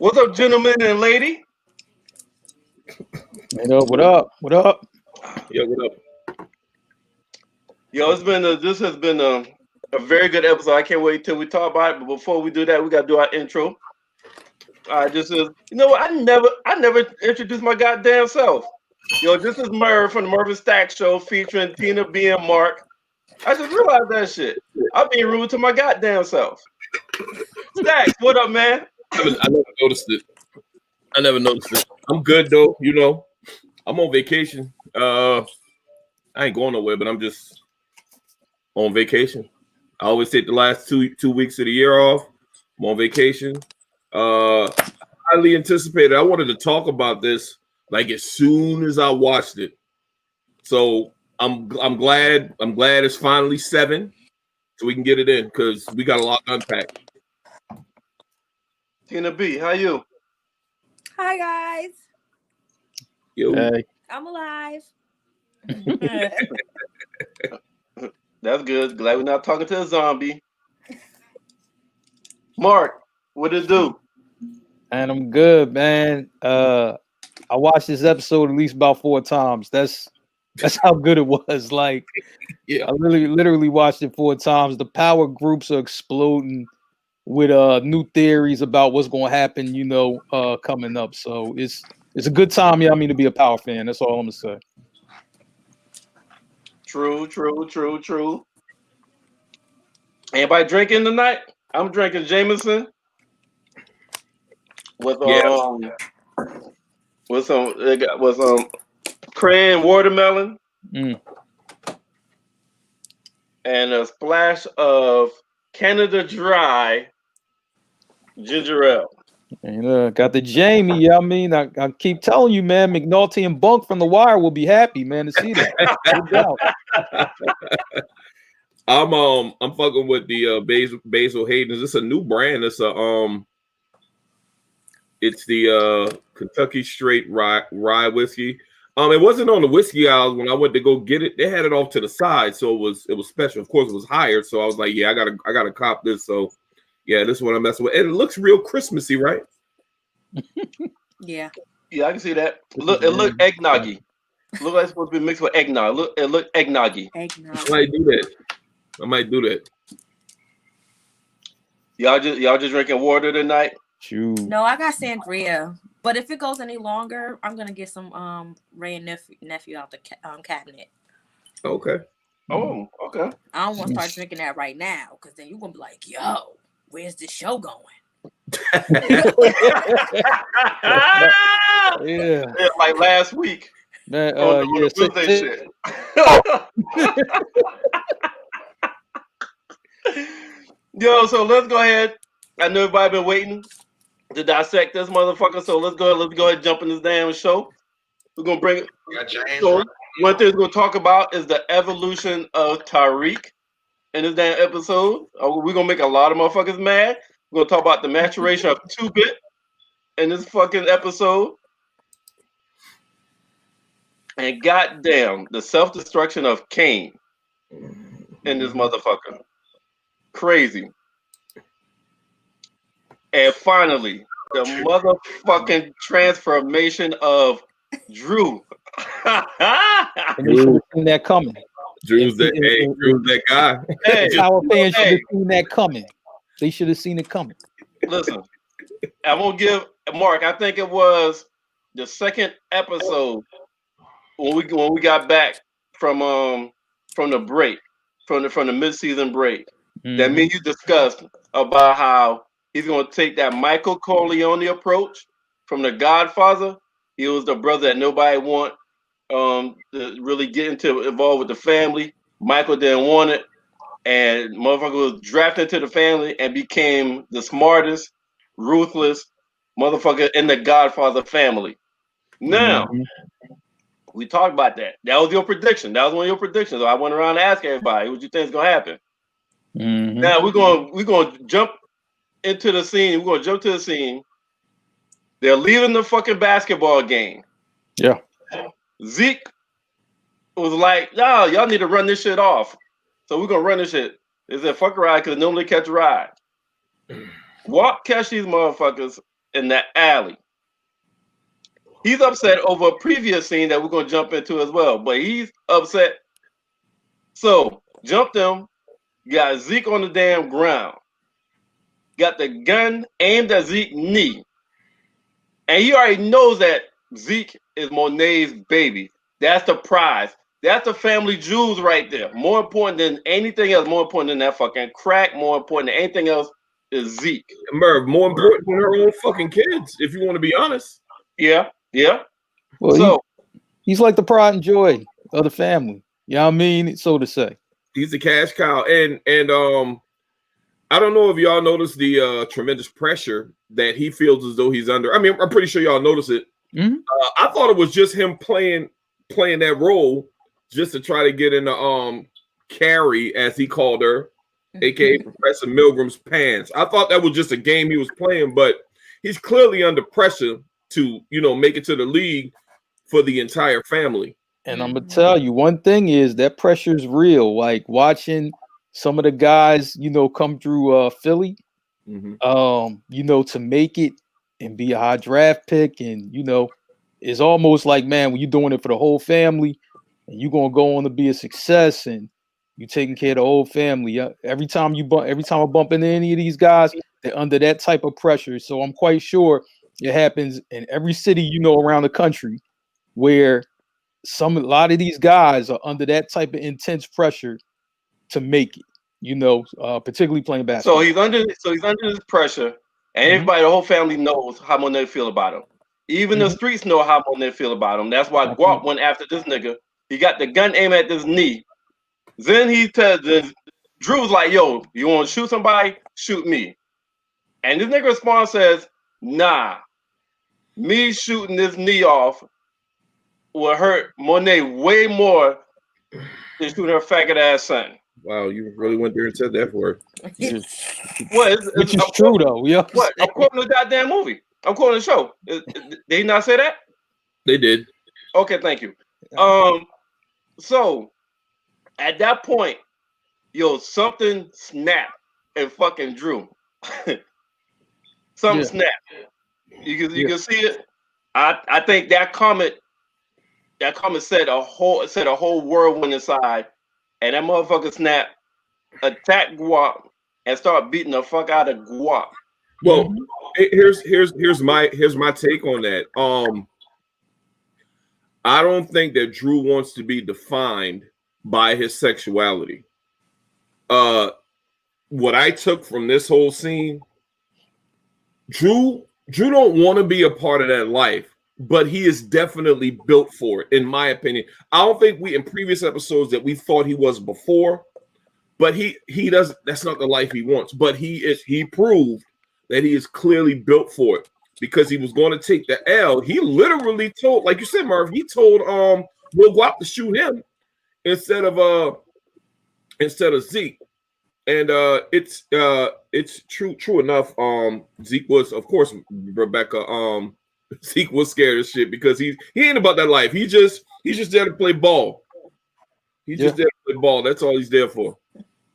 What's up, gentlemen and lady? What up? What up? Yo, what up? Yo, this has been a very good episode. I can't wait till we talk about it. But before we do that, we gotta do our intro. This is what I never introduced my goddamn self. Yo, this is Merv from the Merv and Stack Show featuring Tina B and Mark. I just realized that shit. I'm being rude to my goddamn self. Stacks, what up, man? I never noticed it. I never noticed it. I'm good though. I'm on vacation. I ain't going nowhere, but I'm just on vacation. I always take the last two weeks of the year off. I'm on vacation. Highly anticipated. I wanted to talk about this like as soon as I watched it. So I'm glad it's finally 7, so we can get it in because we got a lot to unpack. Tina B, how you? Hi guys. Yo. Hey. I'm alive. That's good. Glad we're not talking to a zombie. Mark, what it do? And I'm good, man. I watched this episode at least about 4 times. That's how good it was. Like, yeah, I literally watched it 4 times. The power groups are exploding with new theories about what's going to happen, coming up. So it's a good time, to be a power fan. That's all I'm gonna say. True. Anybody drinking tonight? I'm drinking Jameson with some cran watermelon and a splash of Canada Dry ginger ale. And got the Jamie. I keep telling you, man. McNulty and Bunk from The Wire will be happy, man, to see that. No doubt. I'm fucking with the Basil Hayden's. It's a new brand. It's the Kentucky Straight Rye whiskey. It wasn't on the whiskey aisles when I went to go get it. They had it off to the side, so it was special. Of course, it was higher, so I was like, yeah, I gotta cop this. So yeah, this is what I'm messing with. And it looks real Christmassy, right? Yeah. Yeah, I can see that. It look eggnoggy. Look like it's supposed to be mixed with eggnog. It look eggnoggy. Eggnog. I might do that. Y'all just drinking water tonight? Shoot. No, I got sangria. But if it goes any longer, I'm gonna get some Ray and nephew out the cabinet. Okay. Oh, okay. I don't want to start drinking that right now, because then you're gonna be like, "Yo, where's this show going?" Yeah, like last week. Man, Wednesday shit. Yo, so let's go ahead. I know everybody been waiting to dissect this motherfucker. So let's go ahead and jump in this damn show. We're gonna bring it. So one thing we're gonna talk about is the evolution of Tariq in this damn episode. We're gonna make a lot of motherfuckers mad. We're gonna talk about the maturation of 2-Bit in this fucking episode. And goddamn, the self-destruction of Kane in this motherfucker. Crazy. And finally, the motherfucking transformation of Drew. And you should have seen that coming. Drew's that guy. Hey, Power fans should have seen that coming. They should have seen it coming. Listen, I won't give Mark. I think it was the second episode when we got back from the break, from the mid-season break. That me and you discussed about how he's gonna take that Michael Corleone approach from The Godfather. He was the brother that nobody want to really get involved with the family. Michael didn't want it, and motherfucker was drafted into the family and became the smartest, ruthless motherfucker in the Godfather family. Now, we talked about that. That was your prediction. That was one of your predictions. I went around and asked everybody, what you think is gonna happen? Now we're gonna jump into the scene. We're gonna jump to the scene. They're leaving the fucking basketball game. Yeah. Zeke was like, "No, y'all need to run this shit off." So we're gonna run this shit. They said, "Fuck a ride," because normally catch a ride. Walk catch these motherfuckers in that alley. He's upset over a previous scene that we're gonna jump into as well, but he's upset. So jumped him, got Zeke on the damn ground, got the gun aimed at Zeke's knee, and he already knows that Zeke is Monet's baby. That's the prize. That's the family jewels right there. More important than anything else. More important than that fucking crack. More important than anything else is Zeke. Merv, more important than her own fucking kids, if you want to be honest. Yeah, yeah. Well, So he's like the pride and joy of the family. You know what I mean? So to say. He's the cash cow. And I don't know if y'all noticed the tremendous pressure that he feels as though he's under. I mean, I'm pretty sure y'all noticed it. Mm-hmm. I thought it was just him playing that role just to try to get into Carrie, as he called her, aka Professor Milgram's pants. I thought that was just a game he was playing, but he's clearly under pressure to, make it to the league for the entire family. And I'm gonna tell you, one thing is that pressure is real. Like watching some of the guys, come through Philly, to make it and be a high draft pick, and it's almost like, man, when you're doing it for the whole family, and you're gonna go on to be a success, and you taking care of the whole family. Every time I bump into any of these guys, they're under that type of pressure. So I'm quite sure it happens in every city, around the country, where a lot of these guys are under that type of intense pressure to make it, particularly playing basketball. So he's under this pressure, and everybody, the whole family knows how Monet feel about him. Even the streets know how Monet feel about him. That's why Guap went after this nigga. He got the gun aimed at his knee. Then he tells Drew's like, "Yo, you want to shoot somebody? Shoot me." And this nigga responds, says, "Nah, me shooting this knee off will hurt Monet way more than shooting her faggot ass son." Wow, you really went there and said that for her. Which is true, though. Yeah. What? I'm quoting the goddamn movie. I'm quoting the show. Did he not say that? They did. Okay, thank you. So at that point, something snapped and fucking Drew. Something snapped. You can see it. I think that comment set a whole whirlwind inside, and that motherfucker snap, attacked Guap, and start beating the fuck out of Guap. Well, here's my take on that. I don't think that Drew wants to be defined by his sexuality. What I took from this whole scene, Drew don't want to be a part of that life, but he is definitely built for it, in my opinion. I don't think in previous episodes that we thought he was before, but he doesn't. That's not the life he wants. But he proved that he is clearly built for it, because he was going to take the L. He literally told, like you said, Merv, he told Will Guap to shoot him instead of Zeke. And it's true enough. Zeke was, of course, Rebecca. Zeke was scared as shit because he ain't about that life. He's just there to play ball. He's just there to play ball. That's all he's there for.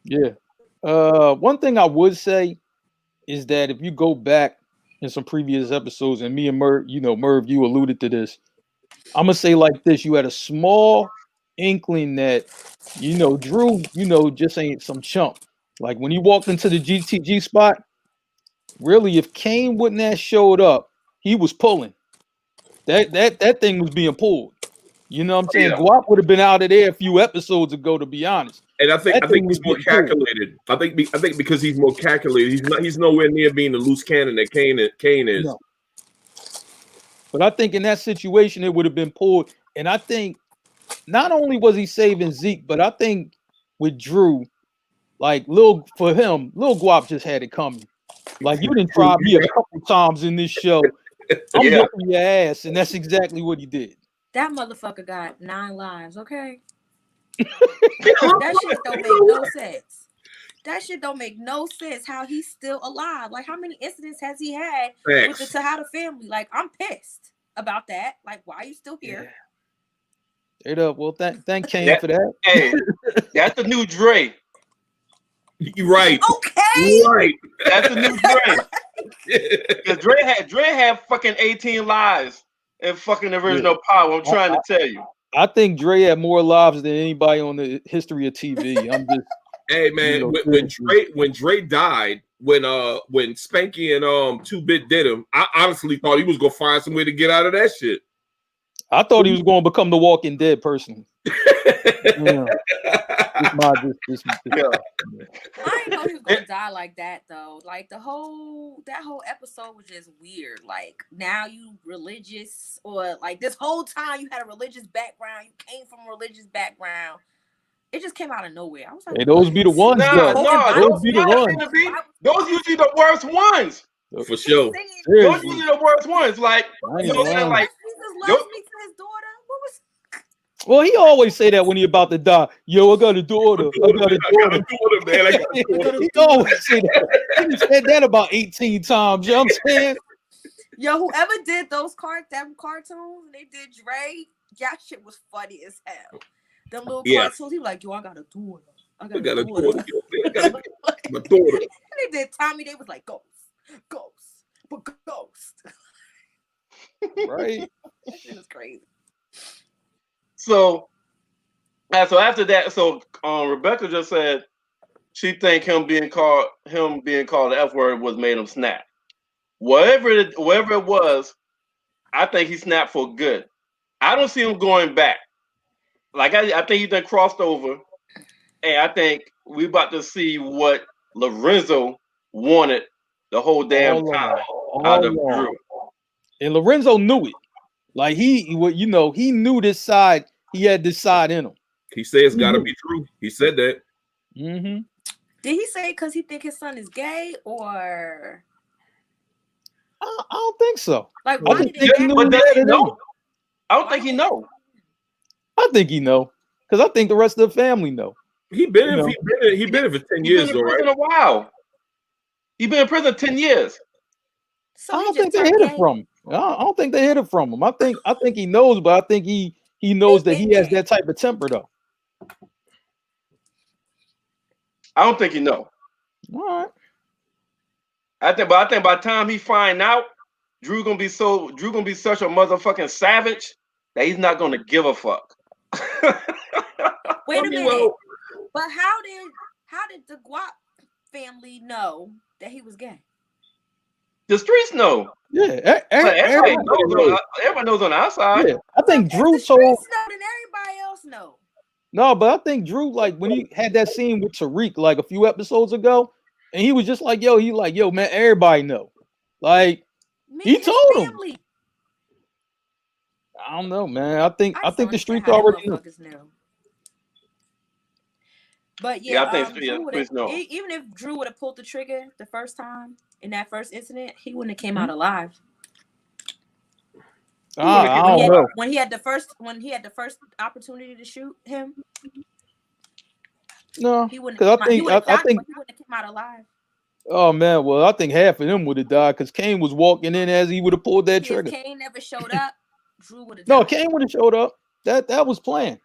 Yeah. One thing I would say is that if you go back in some previous episodes, and me and Merv, you alluded to this. I'm gonna say like this: you had a small inkling that Drew, just ain't some chump. Like when he walked into the GTG spot, really, if Kane wouldn't have showed up, he was pulling. That thing was being pulled. You know what I'm saying? Guap would have been out of there a few episodes ago, to be honest. And I think he's more calculated. I think because he's more calculated, he's nowhere near being the loose cannon that Kane is. No. But I think in that situation it would have been pulled. And I think not only was he saving Zeke, but I think with Drew, like Lil Guap just had it coming. Like, you didn't try me a couple times in this show. I'm whooping your ass, and that's exactly what he did. That motherfucker got 9 lives, okay? That shit don't make no sense. That shit don't make no sense how he's still alive. Like, how many incidents has he had with the Tejada family? Like, I'm pissed about that. Like, why are you still here? Straight up. Well, thank Kane for that. Hey, that's the new Dre. You're right. Okay. Right. That's the new Dre. Because Dre had fucking 18 lives in fucking original Power. I'm trying to tell you. I think Dre had more lives than anybody on the history of TV. I'm just Hey man, when Dre died, when Spanky and 2-Bit did him, I honestly thought he was gonna find some way to get out of that shit. I thought he was going to become the Walking Dead person. Yeah. Yeah. I didn't know he was gonna die like that though. Like that whole episode was just weird. Like now you religious, or like this whole time you had a religious background. You came from a religious background. It just came out of nowhere. I was like, hey, those be the ones. Those be the ones. Those usually the worst ones. For sure. Those usually the worst ones. Like, you know what I'm saying? Like, Jesus loves me to his daughter. What was? Well, he always say that when he about to die. Yo, I got a daughter. I got a daughter, man. He always say that. He said that about 18 times. You know what I'm saying? Yo, whoever did those cartoons, they did Dre. That shit was funny as hell. Them little cartoons, he was like, yo, I got a daughter. I got a daughter. My daughter. They did Tommy. They was like, ghost, but ghost. Right. It was crazy. So after that, Rebecca just said she think him being called the F word was made him snap. Whatever it was, I think he snapped for good. I don't see him going back. Like I think he done crossed over, and I think we about to see what Lorenzo wanted the whole damn time out of Drew. And Lorenzo knew it. Like he knew this side. He had this side in him. He said it's got to be true. He said that. Mm-hmm. Did he say because he think his son is gay, or? I don't think so. Like, why did they know? I don't think he know. I think he know, because I think the rest of the family know. He been in for 10 years though, right? A while. He been in prison 10 years. So I don't think they hid it from him. I don't think they hid it from him. I think he knows, but I think he knows that he has that type of temper though. I don't think he know. All right. I think by the time he find out, Drew gonna be such a motherfucking savage that he's not gonna give a fuck. Wait a minute. But how did the Guap family know that he was gay? The streets know. Yeah, everybody knows on the outside. Yeah, I think Drew the streets know, then everybody else know. No, but I think Drew, like when he had that scene with Tariq like a few episodes ago, and he was just like, yo, man, everybody know. Like he told him. I don't know, man. I think the streets already know. But yeah, I think even if Drew would have pulled the trigger the first time in that first incident, he wouldn't have came out alive. I don't know. When he had the first opportunity to shoot him, no, he wouldn't. I think he wouldn't have came out alive. Oh man, well I think half of them would have died because Kane was walking in as he would have pulled that trigger. If Kane never showed up, Drew would have. No, Kane would have showed up. That was planned.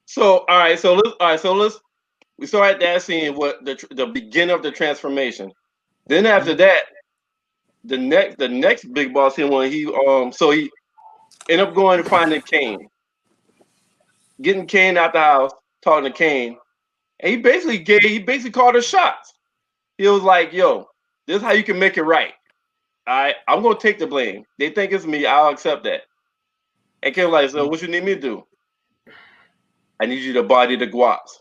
So let's we start at that scene what the beginning of the transformation. Then after that, the next big boss scene when he ended up going and finding Kane, getting Kane out the house, talking to Kane, and he basically called her shots. He was like, "Yo, this is how you can make it right. I'm gonna take the blame. They think it's me. I'll accept that." And Kane was like, "So what you need me to do?" I need you to body the guaps.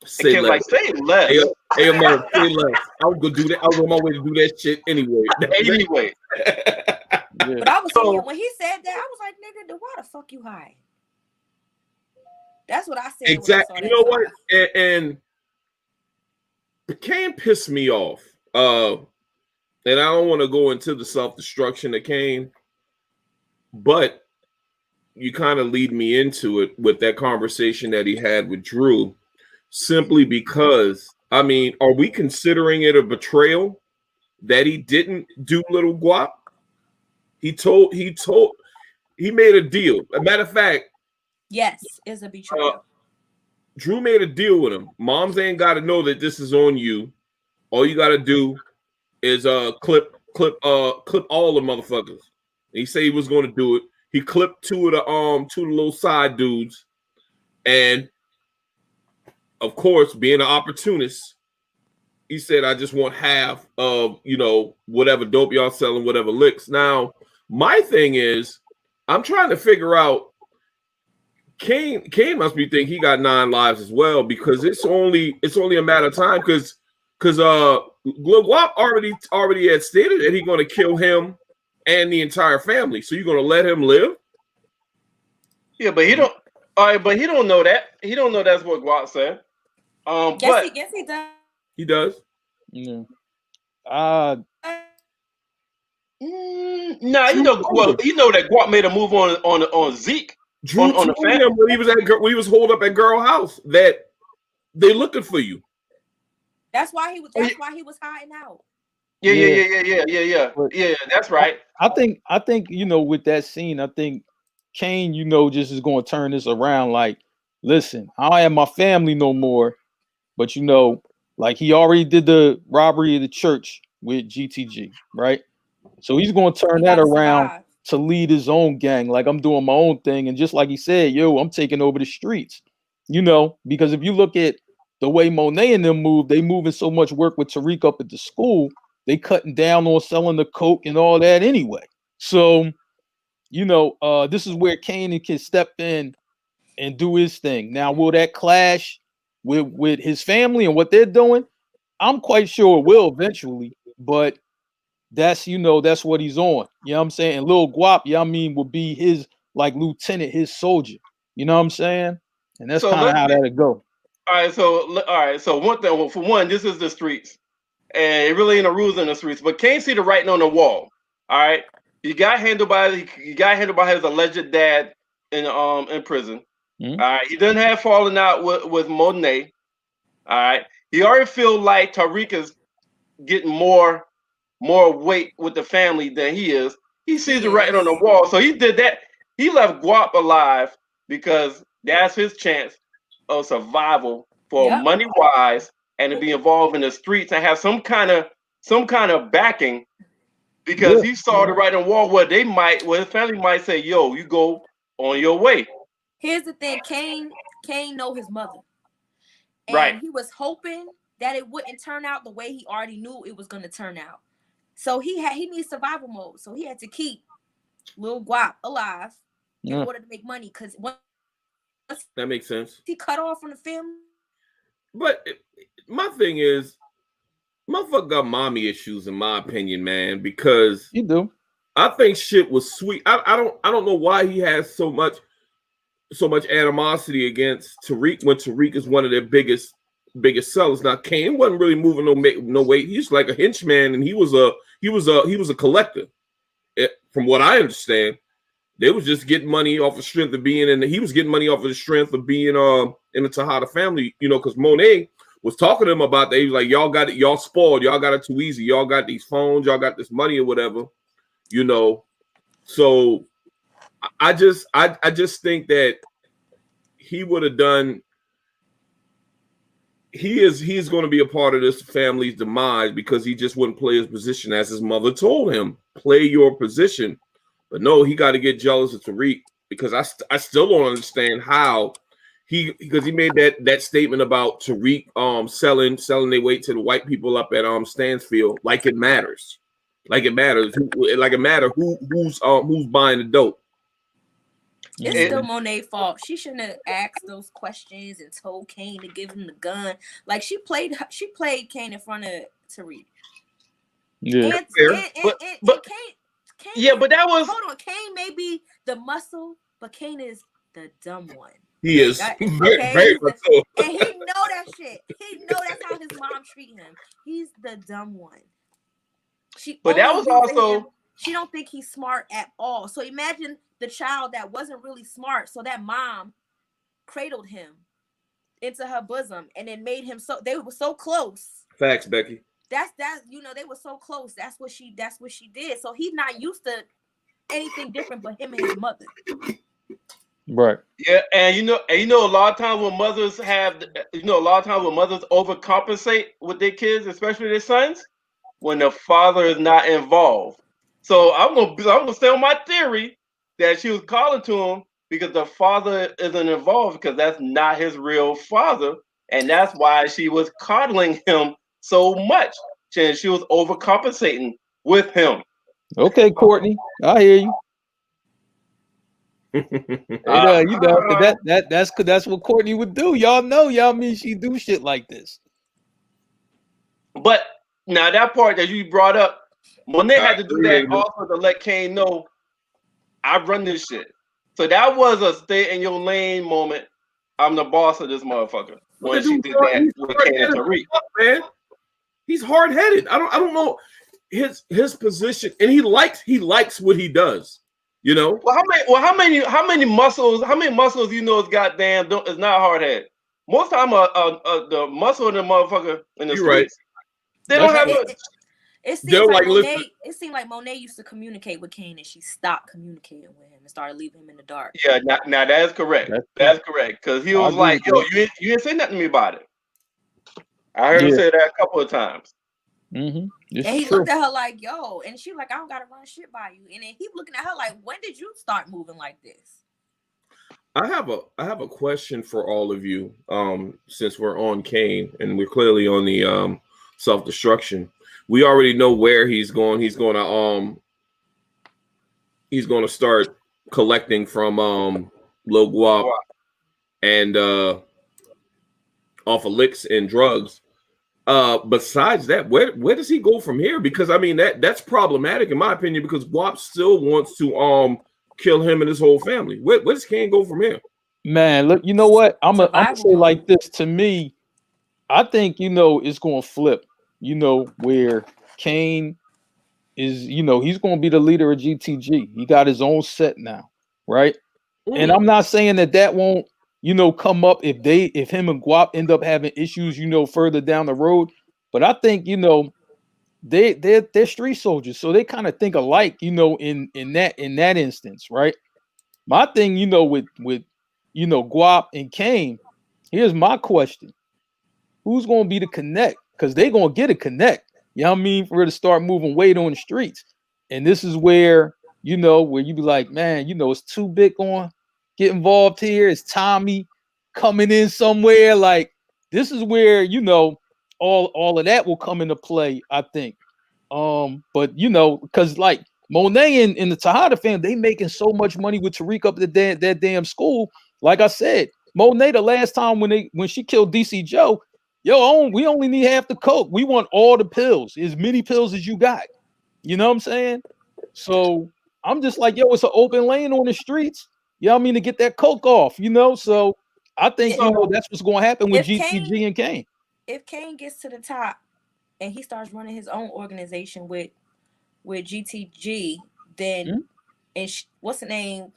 Say less. Say less. Hey, Merv, say less. I was gonna do that. I was on my way to do that shit anyway. But I was thinking when he said that, I was like, "Nigga, why the fuck you hide?" That's what I said. Exactly. You know what? And Kane pissed me off. And I don't want to go into the self-destruction of Kane, but you kind of lead me into it with that conversation that he had with Drew, simply because, I mean, are we considering it a betrayal that he didn't do Little Guap? He made a deal. As a matter of fact, yes, it's a betrayal. Drew made a deal with him. Moms ain't got to know that this is on you. All you got to do is clip all the motherfuckers. He said he was going to do it. He clipped two of the little side dudes, and of course, being an opportunist, he said, "I just want half of whatever dope y'all selling, whatever licks." Now, my thing is, I'm trying to figure out. Kane must be thinking he got 9 lives as well, because it's only a matter of time, because Lil Guap already had stated that he's going to kill him and the entire family. So you're going to let him live? Yeah, but he don't. All right, but he don't know that. He don't know that's what Guap said. But Yes, he does. He does. Yeah. Nah, you know that Guap made a move on Zeke. Drew on the told family. him when he was holed up at Girl House that they looking for you. That's why he was. That's why he was hiding out. Yeah. But Yeah, that's right. I think with that scene, I think Kane, just is going to turn this around. Like, listen, I don't have my family no more, but like he already did the robbery of the church with GTG, right? So he's going to turn He that gotta around survive. to lead his own gang. Like, I'm doing my own thing, and just like he said, I'm taking over the streets. Because if you look at the way Monet and them move, they moving so much work with Tariq up at the school, they cutting down on selling the coke and all that anyway. So, this is where Kane can step in and do his thing. Now, will that clash with his family and what they're doing? I'm quite sure it will eventually, but that's that's what he's on. You know what I'm saying? And Lil Guap, will be his like lieutenant, his soldier. You know what I'm saying? And that's So kind of let's how be that'll go. all right. So one thing, for one, this is the streets, and it really ain't no rules in the streets. But can't see the writing on the wall. All right, he got handled by his alleged dad in prison. Mhm. All right, he doesn't have falling out with Monet. All right, he already feel like Tariq is getting more weight with the family than he is. He sees He the writing on the is. wall, so he did that. He left Guap alive because that's his chance of survival for Yep. money wise, and to be involved in the streets and have some kind of backing, because Yeah. he saw the writing on the wall where his family might say, "Yo, you go on your way." Here's the thing. Kane know his mother, Right. and he was hoping that it wouldn't turn out the way he already knew it was going to turn out. So he needs survival mode. So he had to keep Lil Guap alive in Yeah. order to make money, because once That makes sense. he cut off from the family. But my thing is, motherfucker got mommy issues, in my opinion, man, because You do. I think shit was sweet. I don't know why he has so much animosity against Tariq when Tariq is one of their biggest sellers. Now Kane wasn't really moving no weight. He's like a henchman, and he was a collector. From what I understand, they was just getting money off the strength of being in. He was getting money off of the strength of being in the Tejada family. Because Monet was talking to him about that. He was like, "Y'all got it. Y'all spoiled. Y'all got it too easy. Y'all got these phones. Y'all got this money or whatever." So I just think that he would have done. He's going to be a part of this family's demise because he just wouldn't play his position as his mother told him. Play your position, but no, he got to get jealous of Tariq, because I still don't understand how because he made that statement about Tariq selling their weight to the white people up at Stansfield, like it matters. Like it matters. Who's buying the dope. It's still Monet's fault. She shouldn't have asked those questions and told Kane to give him the gun. Like, she played Kane in front of Tariq. Yeah. But Kane. Yeah, but that was. Hold on. Kane may be the muscle, but Kane is the dumb one. He is very much so. And he know that shit. He know that's how his mom treat him. He's the dumb one. But that was also. She don't think he's smart at all. So imagine the child that wasn't really smart. So that mom cradled him into her bosom and then made him they were so close. Facts, Becky. That's they were so close. That's what she did. So he's not used to anything different but him and his mother. Right. Yeah, and a lot of times when mothers overcompensate with their kids, especially their sons, when the father is not involved. So I'm gonna stay on my theory that she was calling to him because the father isn't involved because that's not his real father, and that's why she was coddling him so much. She was overcompensating with him. Okay, Courtney, I hear you. You know that's what Courtney would do. Y'all know, y'all mean she do shit like this. But now that part that you brought up, Monet had to do that also to let Kane know I run this shit. So that was a stay in your lane moment. I'm the boss of this motherfucker. When she did that with Kane and Tariq. Man, he's hard headed. I don't know his position, and he likes what he does. You know. Well, how many muscles you know is goddamn is not hard headed. Most time the muscle in the motherfucker in the streets, right. They don't have a. It seemed like Monet used to communicate with Kane, and she stopped communicating with him and started leaving him in the dark. Yeah, now that is correct. That's correct. Because he was like, "Yo, you didn't say nothing to me about it." I heard him say that a couple of times. Mm-hmm. And he looked at her like, "Yo," and she was like, "I don't gotta run shit by you." And then he looking at her like, "When did you start moving like this?" I have a question for all of you. Since we're on Kane and we're clearly on the self-destruction. We already know where he's going. He's going to start collecting from Lil Guap and off of licks and drugs. Besides that, where does he go from here? Because I mean that's problematic in my opinion because Guap still wants to kill him and his whole family. Where does Kane go from here? Man, look, you know what? I'm gonna say like this. To me, I think it's going to flip. Where Kane is, he's going to be the leader of GTG. He got his own set now, right? And I'm not saying that won't, come up if him and Guap end up having issues, further down the road. But I think, they're street soldiers, so they kind of think alike, in that instance, right? My thing, with Guap and Kane, here's my question: who's going to be the connect? Because they're going to get a connect. You know what I mean? For her to start moving weight on the streets. And this is where, where you be like, man, it's too big on get involved here. It's Tommy coming in somewhere. Like, this is where, all of that will come into play, I think. But because like Monet and the Tejada fam, they making so much money with Tariq up at that damn school. Like I said, Monet, the last time when she killed DC Joe, we only need half the coke. We want all the pills, as many pills as you got. You know what I'm saying? So I'm just like, it's an open lane on the streets. You know what I mean? To get that coke off, So I think that's what's going to happen with GTG and Kane. If Kane gets to the top and he starts running his own organization with GTG, then and what's the name?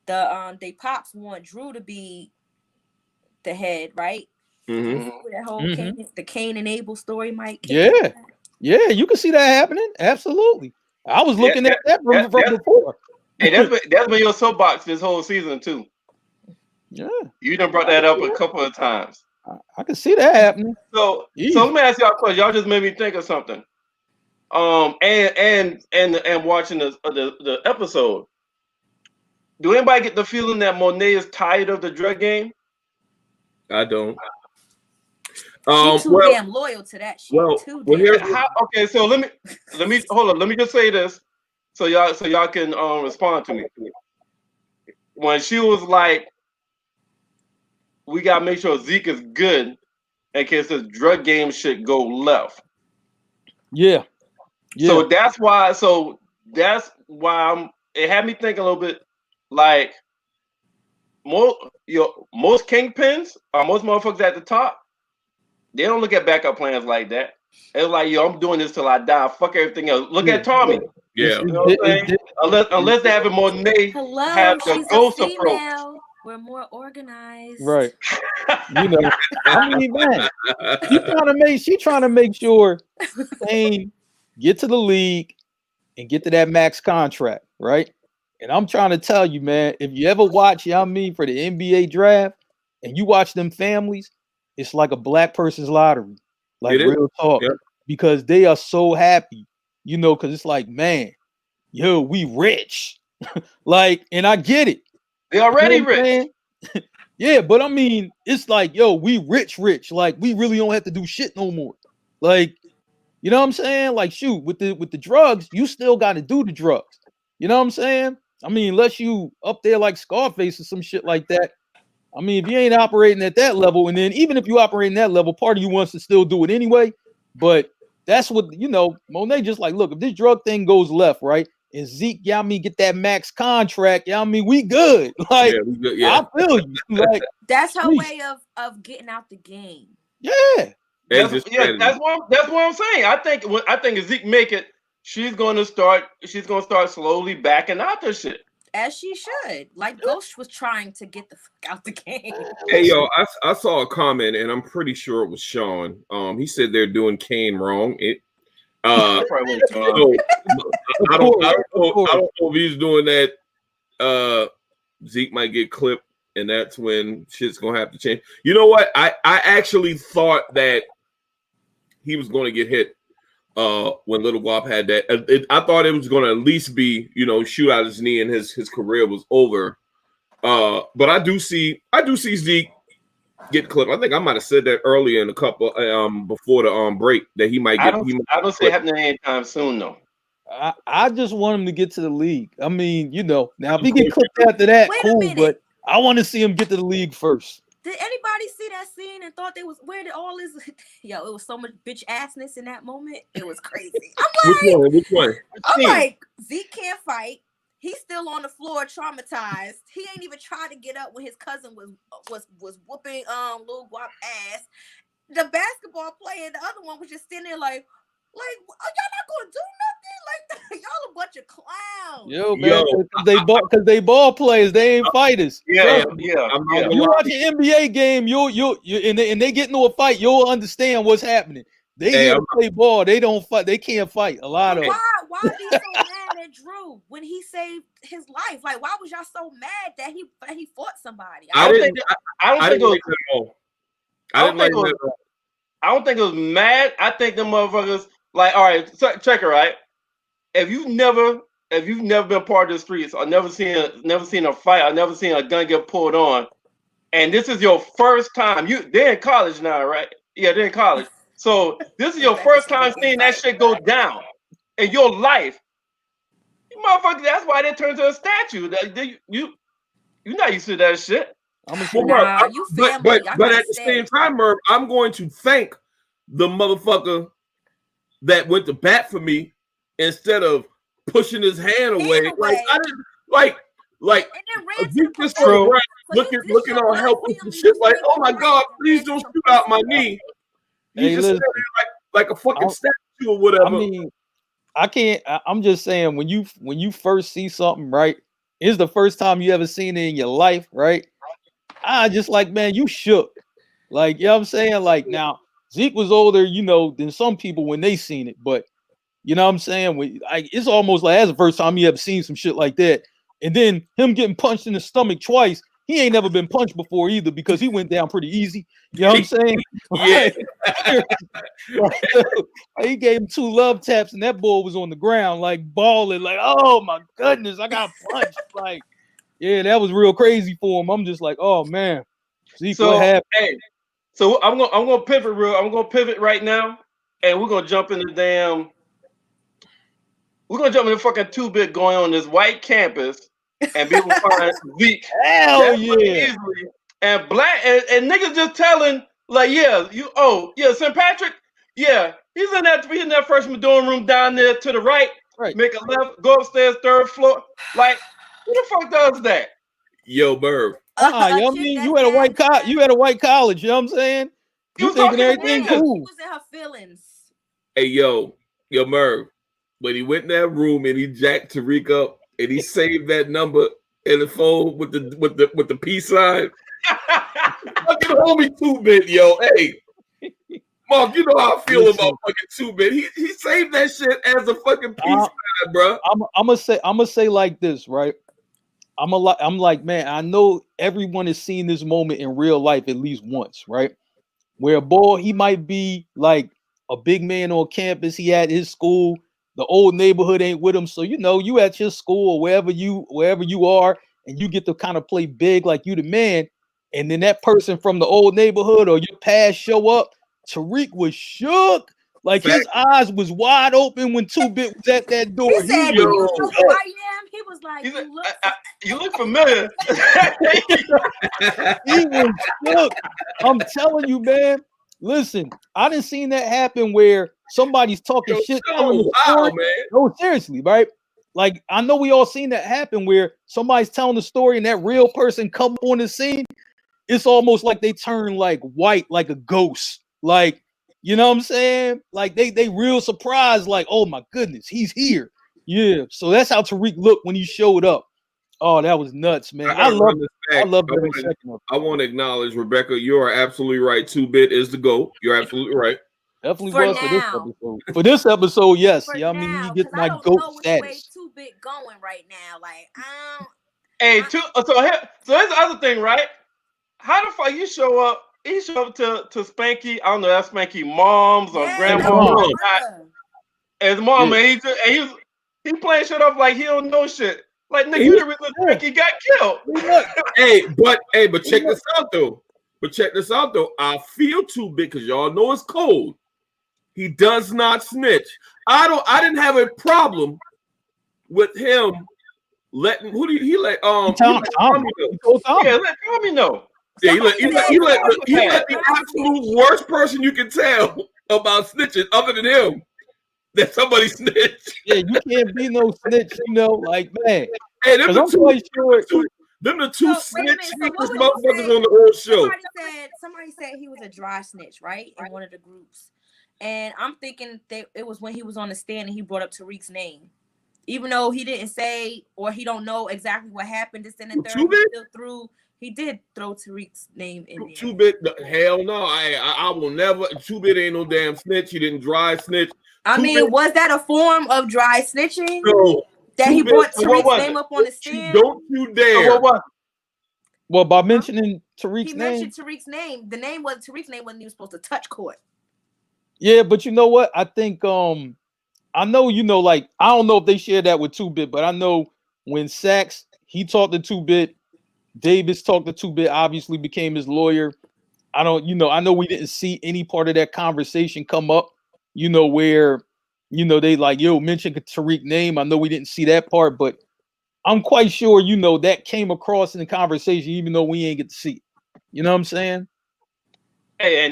They pops want Drew to be the head, right? Mm-hmm. That whole the Kane and Abel story might. Yeah, you can see that happening. Absolutely. I was looking at that from before. Hey, that's been your soapbox this whole season too. Yeah, you done brought that up a couple of times. I can see that happening. So let me ask y'all a question. Y'all just made me think of something. And watching the episode, do anybody get the feeling that Monet is tired of the drug game? I don't. She's too damn loyal to that shit. Okay, so let me hold on. Let me just say this, so y'all can respond to me. When she was like, "We gotta make sure Zeke is good in case this drug game shit go left." Yeah. So that's why. It had me thinking a little bit like most kingpins or most motherfuckers at the top. They don't look at backup plans like that. It's like, I'm doing this till I die. Fuck everything else. Look at Tommy. Yeah. You know what I'm saying? Unless they have a Monet have the ghost approach. We're more organized. Right. I mean, man, she trying to make sure Kane get to the league and get to that max contract, right? And I'm trying to tell you, man, if you ever watch, for the NBA draft and you watch them families, it's like a black person's lottery. Like real talk. Yeah. because they are so happy, you know, because it's like, man, yo, we rich. Like, and I get it. They You know already what I'm rich. saying? Yeah, but I mean, it's like, yo, we rich. Like, we really don't have to do shit no more. Like, you know what I'm saying? Like, shoot, with the drugs, you still got to do the drugs. You know what I'm saying? I mean, unless you up there like Scarface or some shit like that. I mean, if you ain't operating at that level, and then even if you operate in that level, part of you wants to still do it anyway. But that's what, you know, Monet just like, look, if this drug thing goes left, right? And Zeke, y'all I mean, get that max contract, y'all I mean, we good. Like, Yeah, we good. I Yeah. feel you. Like, That's her please. way of getting out the game. Yeah. Exit strategy. That's what I'm saying. I think if Zeke make it, she's gonna start slowly backing out this shit. As she should. Like Ghost was trying to get the fuck out the game. Hey yo, I saw a comment and I'm pretty sure it was Sean. He said they're doing Kane wrong. That probably wasn't Sean. So, I don't know if he's doing that. Zeke might get clipped, and that's when shit's gonna have to change. You know what? I actually thought that he was going to get hit when Little Guap had that. I thought it was going to at least be, you know, shoot out his knee and his career was over. But I do see Zeke get clipped. I think I might have said that earlier in a couple before the break that he might get. I don't see it happening anytime soon though. I just want him to get to the league. I mean, you know, now if he get clipped after that, cool. But I want to see him get to the league first. Did anybody see that scene and thought where did all this? Yo, it was so much bitch assness in that moment. It was crazy. I'm like, which one? I'm like, Zeke can't fight. He's still on the floor, traumatized. He ain't even tried to get up when his cousin was whooping Lil Guap ass. The basketball player, the other one was just sitting there like, y'all not gonna do nothing? Like, y'all a bunch of clowns. Yo, man, because they ball players, they ain't fighters. Yeah. You watch an NBA game, and they get into a fight, you'll understand what's happening. They here to play ball, they don't fight, they can't fight. A lot of why be so mad at Drew when he saved his life? Like, why was y'all so mad that he fought somebody? I don't think it was mad. I think the motherfuckers like, all right, check it right. If you've never been part of the streets or never seen a fight or never seen a gun get pulled on, and this is your first time, they're in college now, right? Yeah, they're in college. So this is your first time seeing that shit go down in your life. You motherfucker, that's why they turned to a statue. You're not used to that shit. But at the same time, Merv, I'm going to thank the motherfucker that went to bat for me instead of pushing his hand away. Like just looking all helpless and shit. Like, oh my God, please don't shoot out my knee. You just like a fucking statue or whatever. I mean, I can't. I'm just saying when you first see something, right? It's the first time you ever seen it in your life, right? I just like, man, you shook. Like, you know what I'm saying? Like, now Zeke was older, you know, than some people when they seen it, but you know what I'm saying? It's almost like that's the first time you ever seen some shit like that. And then him getting punched in the stomach twice. He ain't never been punched before either because he went down pretty easy. You know what I'm saying? Yeah. He gave him 2 love taps and that boy was on the ground like balling, like, oh my goodness, I got punched. Like, yeah, that was real crazy for him. I'm just like, oh man. See, what happened? Hey, so I'm gonna pivot right now, and we're gonna jump in the fucking 2-bit going on this white campus and be able to find Zeke. Hell yeah. Easily. And black and niggas just telling, like, St. Patrick, yeah, he's in that freshman dorm room down there to the right. Make a left, go upstairs, 3rd floor. Like, who the fuck does that? Yo, Merv. I mean, you had a white college, you know what I'm saying? You thinking everything cool. She was in her feelings. Hey, yo, Merv. When he went in that room and he jacked Tariq up and he saved that number in the phone with the peace sign. Fucking homie 2-bit, yo. Hey, Mark, you know how I feel about fucking 2-bit. He saved that shit as a fucking peace sign, bro. I'm gonna say like this, right? I'm like, man, I know everyone has seen this moment in real life at least once, right? Where a boy, he might be like a big man on campus. He at his school. The old neighborhood ain't with him. So, you at your school or wherever you are, and you get to kind of play big like you the man. And then that person from the old neighborhood or your past show up. Tariq was shook. Like his eyes was wide open when 2-Bit was at that door. He said, "Do you know who I am?" He was like, "You look familiar." He was shook. I'm telling you, man. Listen, I didn't seen that happen where somebody's talking shit. Telling the story. Man. No, seriously, right? Like I know we all seen that happen where somebody's telling the story and that real person come on the scene. It's almost like they turn like white, like a ghost. Like, you know what I'm saying? Like they real surprised, like, oh my goodness, he's here. Yeah. So that's how Tariq looked when he showed up. Oh, that was nuts, man. I love every second of it. I want to acknowledge, Rebecca, you are absolutely right. 2-Bit is the GOAT. You're absolutely right. Definitely was for this episode. For this episode, yes. For yeah, now, I mean, you get my I don't GOAT know which status. way 2-Bit going right now. Like, Hey, so here's the other thing, right? How the fuck you show up? He show up to Spanky. I don't know, that's Spanky mom's or grandma. And his mom, and he playing shit up like he don't know shit. Like, nigga, you the reason Spanky got killed. But check this out though. I feel 2-Bit because y'all know it's cold. He does not snitch. I didn't have a problem with him letting he let Tommy know. Yeah, let Tommy know. Yeah, he let the absolute worst person you can tell about snitching, other than him, that somebody snitched. Yeah, you can't be no snitch, like, man. Hey, them the two snitch sneakers motherfuckers on the old show. Somebody said he was a dry snitch, right? In one of the groups. And I'm thinking that it was when he was on the stand and he brought up Tariq's name. Even though he didn't say or he don't know exactly what happened, this and the third, he did throw Tariq's name in there. 2-Bit, hell no. I will never. 2-Bit ain't no damn snitch. He didn't dry snitch. I mean, was that a form of dry snitching? No. That he brought Tariq's name up on the stand? Don't you dare. Well, by mentioning Tariq's name. He mentioned Tariq's name. The name was Tariq's name wasn't even supposed to touch court. Yeah, but you know what? I think I know, like, I don't know if they shared that with 2-Bit, but I know when Sachs, he talked to 2-Bit, Davis talked to 2-Bit, obviously became his lawyer. I know we didn't see any part of that conversation come up, where, they like, mention Tariq's name. I know we didn't see that part, but I'm quite sure, that came across in the conversation, even though we ain't get to see it. You know what I'm saying? Hey,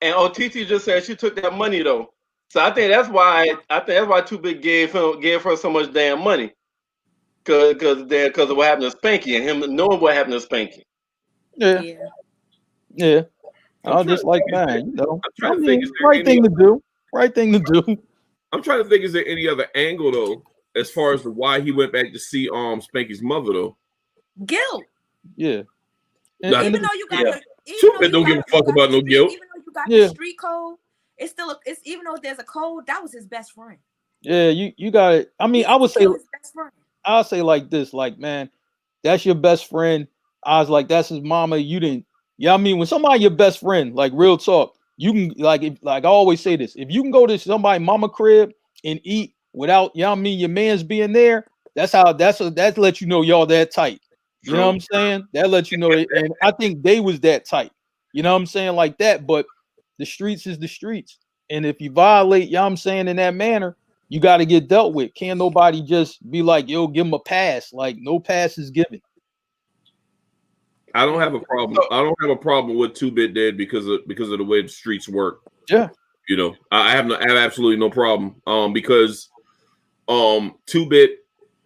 and OTT just said she took that money though. So I think that's why 2-Bit gave her so much damn money. Cause of what happened to Spanky and him knowing what happened to Spanky. Yeah. I'm just like, man, right thing to do. Right thing to do. I'm trying to think, is there any other angle though, as far as why he went back to see Spanky's mother though? Guilt. Yeah. Even though you got 2-Bit don't give a fuck about no guilt. Even though you got the street code, it's still even though there's a code, that was his best friend. Yeah, you got it. I mean, I'll say like this, like, man, that's your best friend. I was like, that's his mama. You didn't. Yeah, I mean, when somebody your best friend, like, real talk, you can like I always say this. If you can go to somebody's mama crib and eat without, I mean, your man's being there, that lets you know y'all that tight. You know what I'm saying? That lets you know it. And I think they was that tight. You know what I'm saying? Like that. But the streets is the streets. And if you violate, you know what I'm saying, in that manner, you got to get dealt with. Can't nobody just be like, yo, give him a pass. Like, no pass is given. I don't have a problem. I don't have a problem with 2-Bit dead because of the way the streets work. Yeah. I have absolutely no problem. Because 2-Bit,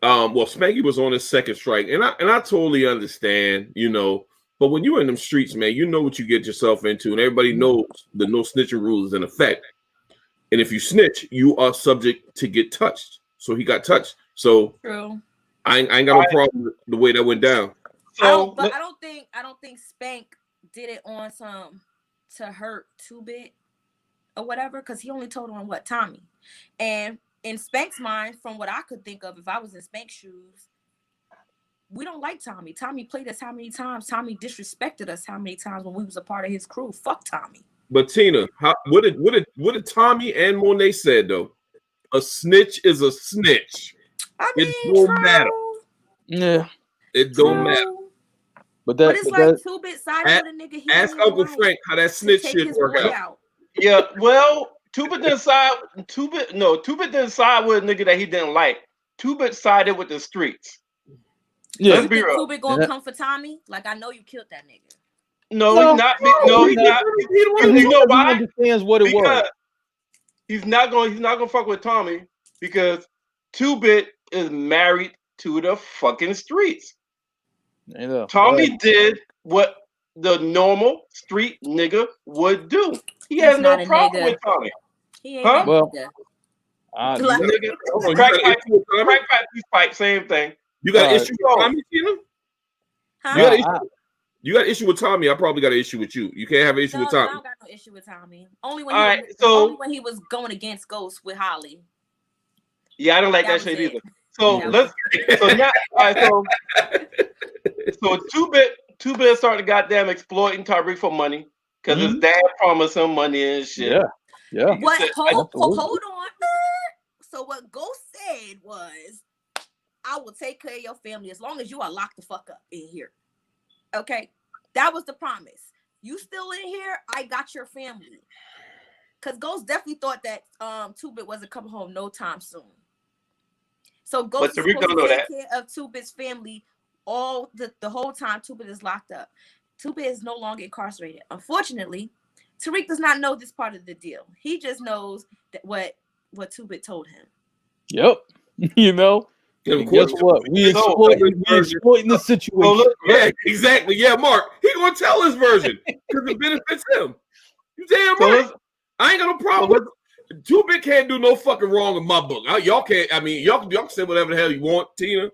Spanky was on his second strike, and I totally understand, but when you're in them streets, man, you know what you get yourself into, and everybody knows the no snitching rule is in effect. And if you snitch, you are subject to get touched. So he got touched. So true. I ain't got no problem with the way that went down. So, I don't think Spank did it on some to hurt 2-Bit or whatever, because he only told on Tommy. And in Spank's mind, from what I could think of, if I was in Spank's shoes, we don't like Tommy. Tommy played us how many times? Tommy disrespected us how many times when we was a part of his crew? Fuck Tommy. But Tina, what did Tommy and Monet said though? A snitch is a snitch. I It mean, don't matter. true. Yeah, It don't matter. True. but But it's like Two Bit sided Ask, with a nigga he ask don't even Uncle like Frank how that to snitch take shit his work boy out. out. Yeah, well, Two-Bit didn't side. Two-Bit didn't side with a nigga that he didn't like. Two-Bit sided with the streets. yeah. Let's You be think real. Two Bit gonna Yeah. come for Tommy? Like, I know you killed that nigga. No, No, he's not. No, No, he he's not. don't You wanna know he why? understands what it Because was. he's not gonna fuck with Tommy because Two-Bit is married to the fucking streets. Yeah, Tommy did what the normal street nigga would do. He He's has no not a problem nigga. with Tommy. He ain't Huh? a Well, nigga. I, Like, Nigga, Hold on, you crack got an pipe, issue with Tommy? crack pipe, peace pipe, same thing. You got an Alright. issue with Tommy, Tina? huh? You got an nah, issue. You got an issue with Tommy. I probably got an issue with you. You can't have an issue No, with I Tommy. don't got no issue with Tommy. Only when All right, so only when he was going against Ghost with Holly. yeah, I don't like That that was shit it. either. So That let's so now all right, so Two-Bit started goddamn exploiting Tyreek for money because his dad promised him money and shit. yeah, yeah. What? said- Hold Absolutely. on. So what Ghost said was, "I will take care of your family as long as you are locked the fuck up in here." Okay, that was the promise. You still in here? I got your family. Cause Ghost definitely thought that Two-Bit wasn't coming home no time soon. So Ghost is Tariq supposed don't to know take that. care of Two-Bit's family all the whole time Two-Bit is locked up. Two-Bit is no longer incarcerated. Unfortunately, Tariq does not know this part of the deal. He just knows that what Two-Bit told him. Yep. You know, And of and guess course, what? We exploiting the So situation. look, yeah, exactly. Yeah, Mark. He gonna tell his version because it benefits him. You damn so right. let's I ain't got no problem with it. Two-Bit can't do no fucking wrong in my book. Y'all can't. I mean, y'all can say whatever the hell you want, Tina.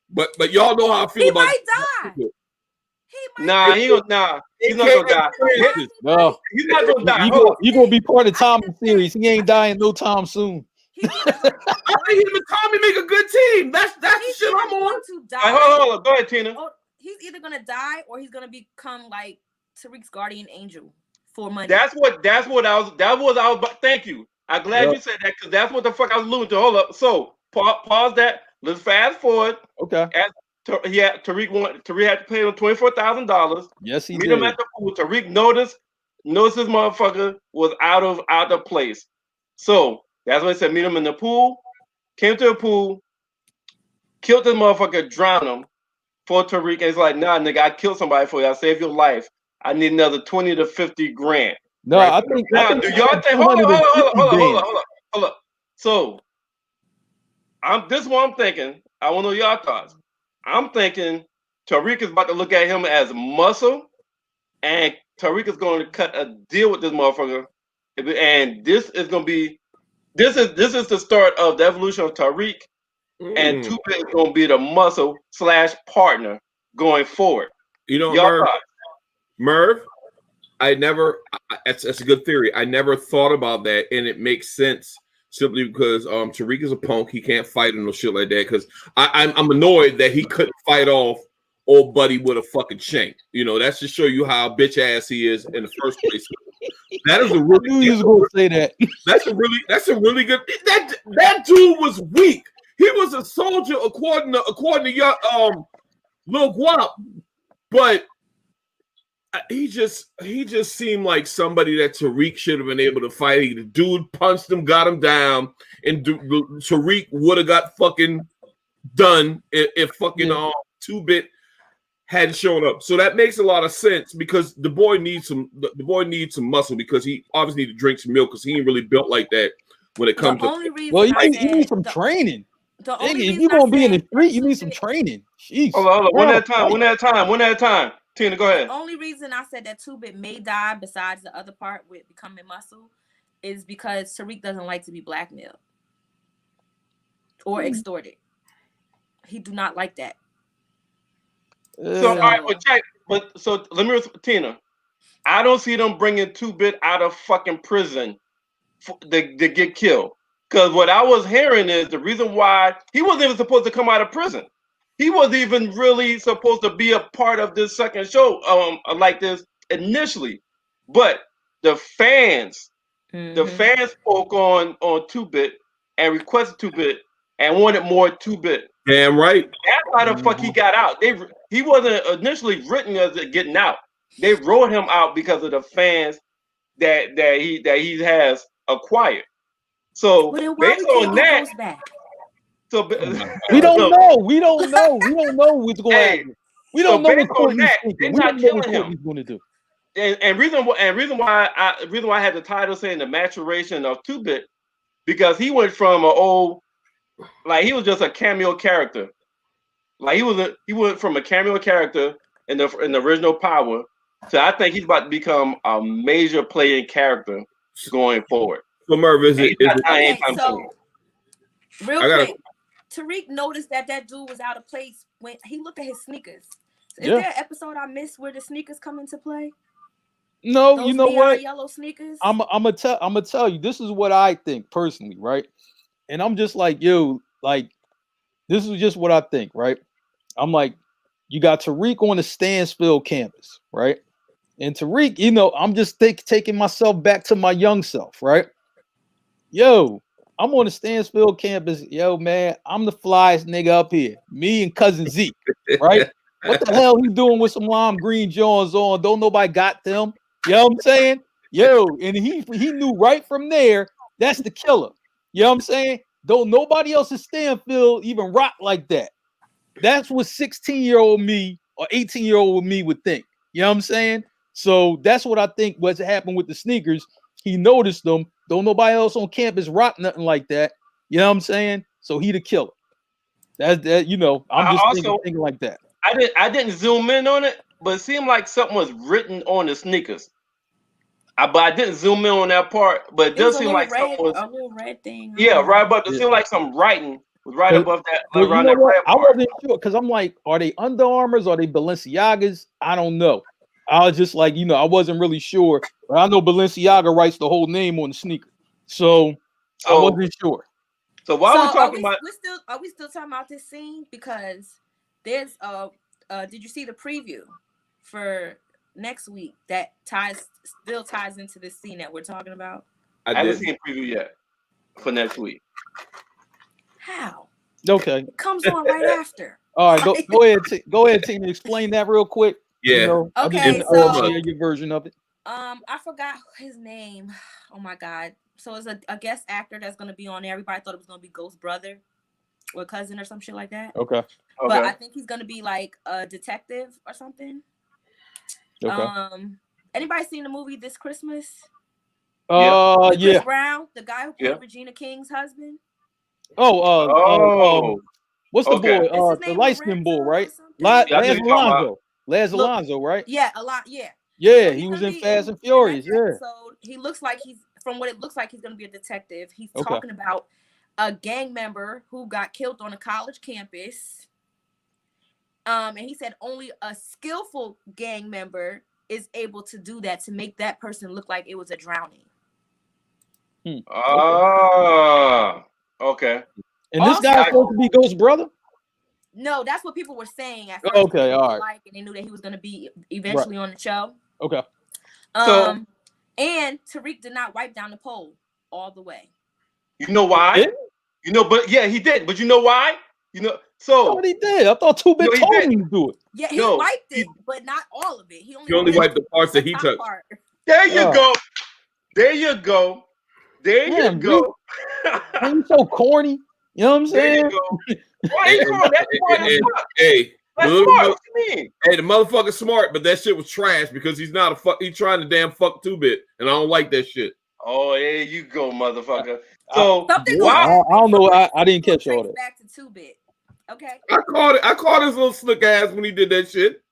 But y'all know how I feel He about might die. Two-Bit. He might he's not It gonna can't die. have chances. No, He's not gonna die. you Hold on. gonna be part of Tommy series. He ain't dying no time soon. He's either gonna, I think him and Tommy make a good team. That's the he's shit either I'm on. going to die. All right, hold on. Go ahead, Tina. Or he's either gonna die or he's gonna become like Tariq's guardian angel for money. That's what I was. Thank you. I'm glad you said that because that's what the fuck I was alluding to. Hold up. So pause that. Let's fast forward. Okay. Tariq had to pay him $24,000. Yes, he Meet did. him at the pool. Tariq noticed this motherfucker was out of place. So that's what he said. Meet him in the pool. Came to the pool, killed this motherfucker, drowned him for Tariq. And he's like, nah, nigga, I killed somebody for you. I saved your life. I need another 20 to 50 grand. No, Right. I think. Now, do y'all think? Hold up. So, this is what I'm thinking. I want to know y'all thoughts. I'm thinking Tariq is about to look at him as muscle, and Tariq is going to cut a deal with this motherfucker, and this is going to be this is the start of the evolution of Tariq, and Two-Bit is going to be the muscle / partner going forward. You know, Y'all Merv, that's a good theory. I never thought about that, and it makes sense simply because Tariq is a punk. He can't fight or no shit like that. Because I'm annoyed that he couldn't fight off old buddy with a fucking shank. You know, that's to show you how bitch ass he is in the first place. That is a really. I knew you was gonna say that. That's a really good. That dude was weak. He was a soldier according to Lil Guap, but he just seemed like somebody that Tariq should have been able to fight. The dude punched him, got him down, and Tariq would have got fucking done if fucking Two-Bit hadn't shown up. So that makes a lot of sense because the boy needs some muscle because he obviously need to drink some milk because he ain't really built like that when it comes to. Well, you need some training. If you gonna be in the street, you need some training. Jeez. Hold on. One at a time. Tina, go ahead. The only reason I said that Two-Bit may die, besides the other part with becoming muscle, is because Tariq doesn't like to be blackmailed or extorted. He do not like that. So all right, so let me Tina. I don't see them bringing Two-Bit out of fucking prison to get killed. Because what I was hearing is the reason why he wasn't even supposed to come out of prison. He wasn't even really supposed to be a part of this second show like this initially. But the fans Mhm. spoke on 2-bit and requested 2-bit and wanted more 2-bit. Damn right. That's how the fuck he got out. He wasn't initially written as getting out. They wrote him out because of the fans that he has acquired. So Well, then why based we can't on get that, Ghost back? so Oh my We God. don't so, know. We don't know. We don't know what's going to hey, happen. We so don't know based what on Courtney's that, thinking. they're We not don't know what killing him. Courtney's going to do. And reason why I had the title saying the maturation of 2-bit because he went from an old, like he was just a cameo character. Like he went from a cameo character in the original Power to I think he's about to become a major playing character going forward. So Merv, is And it he's is not it? dying Okay, anytime soon. so real I got quick, Tariq noticed that dude was out of place when he looked at his sneakers. Is Yeah. there an episode I missed where the sneakers come into play? No, Those you know neon what? yellow sneakers. I'm gonna tell you. This is what I think personally, right? And I'm just like, yo, like this is just what I think, right? I'm like, you got Tariq on the Stansfield campus, right? And Tariq, I'm just taking myself back to my young self, right? Yo, I'm on the Stansfield campus. Yo, man, I'm the flyest nigga up here. Me and cousin Zeke, right? What the hell he doing with some lime green Johns on? Don't nobody got them. You know what I'm saying? Yo, and he knew right from there that's the killer. You know what I'm saying? Don't nobody else in Stanfield even rock like that. That's what 16-year-old me or 18-year-old me would think. You know what I'm saying? So that's what I think was happened with the sneakers. He noticed them. Don't nobody else on campus rock nothing like that. You know what I'm saying? So he the killer. That's that. I'm I just also thinking like that. I didn't zoom in on it, but it seemed like something was written on the sneakers. But I didn't zoom in on that part. But it It was does seem like something was a little red thing. I yeah, don't know. right above. It Yeah. seemed like some writing was right above that, like But you around know that what? red I part. wasn't sure because I'm like, are they Under Armours? Are they Balenciagas? I don't know. I was just like, I wasn't really sure. But I know Balenciaga writes the whole name on the sneaker. So I So wasn't sure. so while So we're talking about are we still talking about this scene? Because there's did you see the preview for next week that still ties into this scene that we're talking about? I I haven't did. seen a preview yet for next week. How? Okay. It comes on right after. All right. Go ahead. Go ahead, Tina. Explain that real quick. Yeah. I just Okay, want to so- share your version of it. I forgot his name. Oh my god. So it's a guest actor that's gonna be on there. Everybody thought it was gonna be Ghost brother or cousin or some shit like that. Okay. But Okay. I think he's gonna be like a detective or something. Okay. Anybody seen the movie This Christmas? With Yeah. Chris Brown, the guy who played Yeah. Regina King's husband. Oh, What's the okay. boy? Is his The name light skinned boy, Lorenzo or right? something? Yeah, I know Laz who you're talking about. Alonso. Laz Look- Alonso, right? Yeah, a lot. Yeah. Yeah, So he he's was gonna in be Fast and in Furious. that Yeah. episode. He looks like from what it looks like, he's gonna be a detective. He's Okay. talking about a gang member who got killed on a college campus. And he said only a skillful gang member is able to do that, to make that person look like it was a drowning. Ah, okay. And this Also- guy's supposed to be Ghost brother? No, that's what people were saying at first. Okay, all right. Like, and they knew that he was going to be eventually on the show. Okay. So- And Tariq did not wipe down the pole all the way. You know why? Yeah. But yeah, he did. But you know why? So What he did? I thought 2-bit he told did. him to do it. Yeah, he No, wiped it, but not all of it. He He only wiped the parts that he top touched. part. there you Oh. go. There you go. There you Damn, go. Man, you so corny. You know what I'm There saying? you go. Why you going? That's smart as fuck. Hey, That's the smart. little- What you mean? hey, the motherfucker's smart, but that shit was trash because he's not a fuck. He's trying to damn fuck 2-bit, and I don't like that shit. Oh, there you go, motherfucker. So Something why? I don't know. I didn't catch all that. Back to 2-bit. Okay. I caught his little slick ass when he did that shit.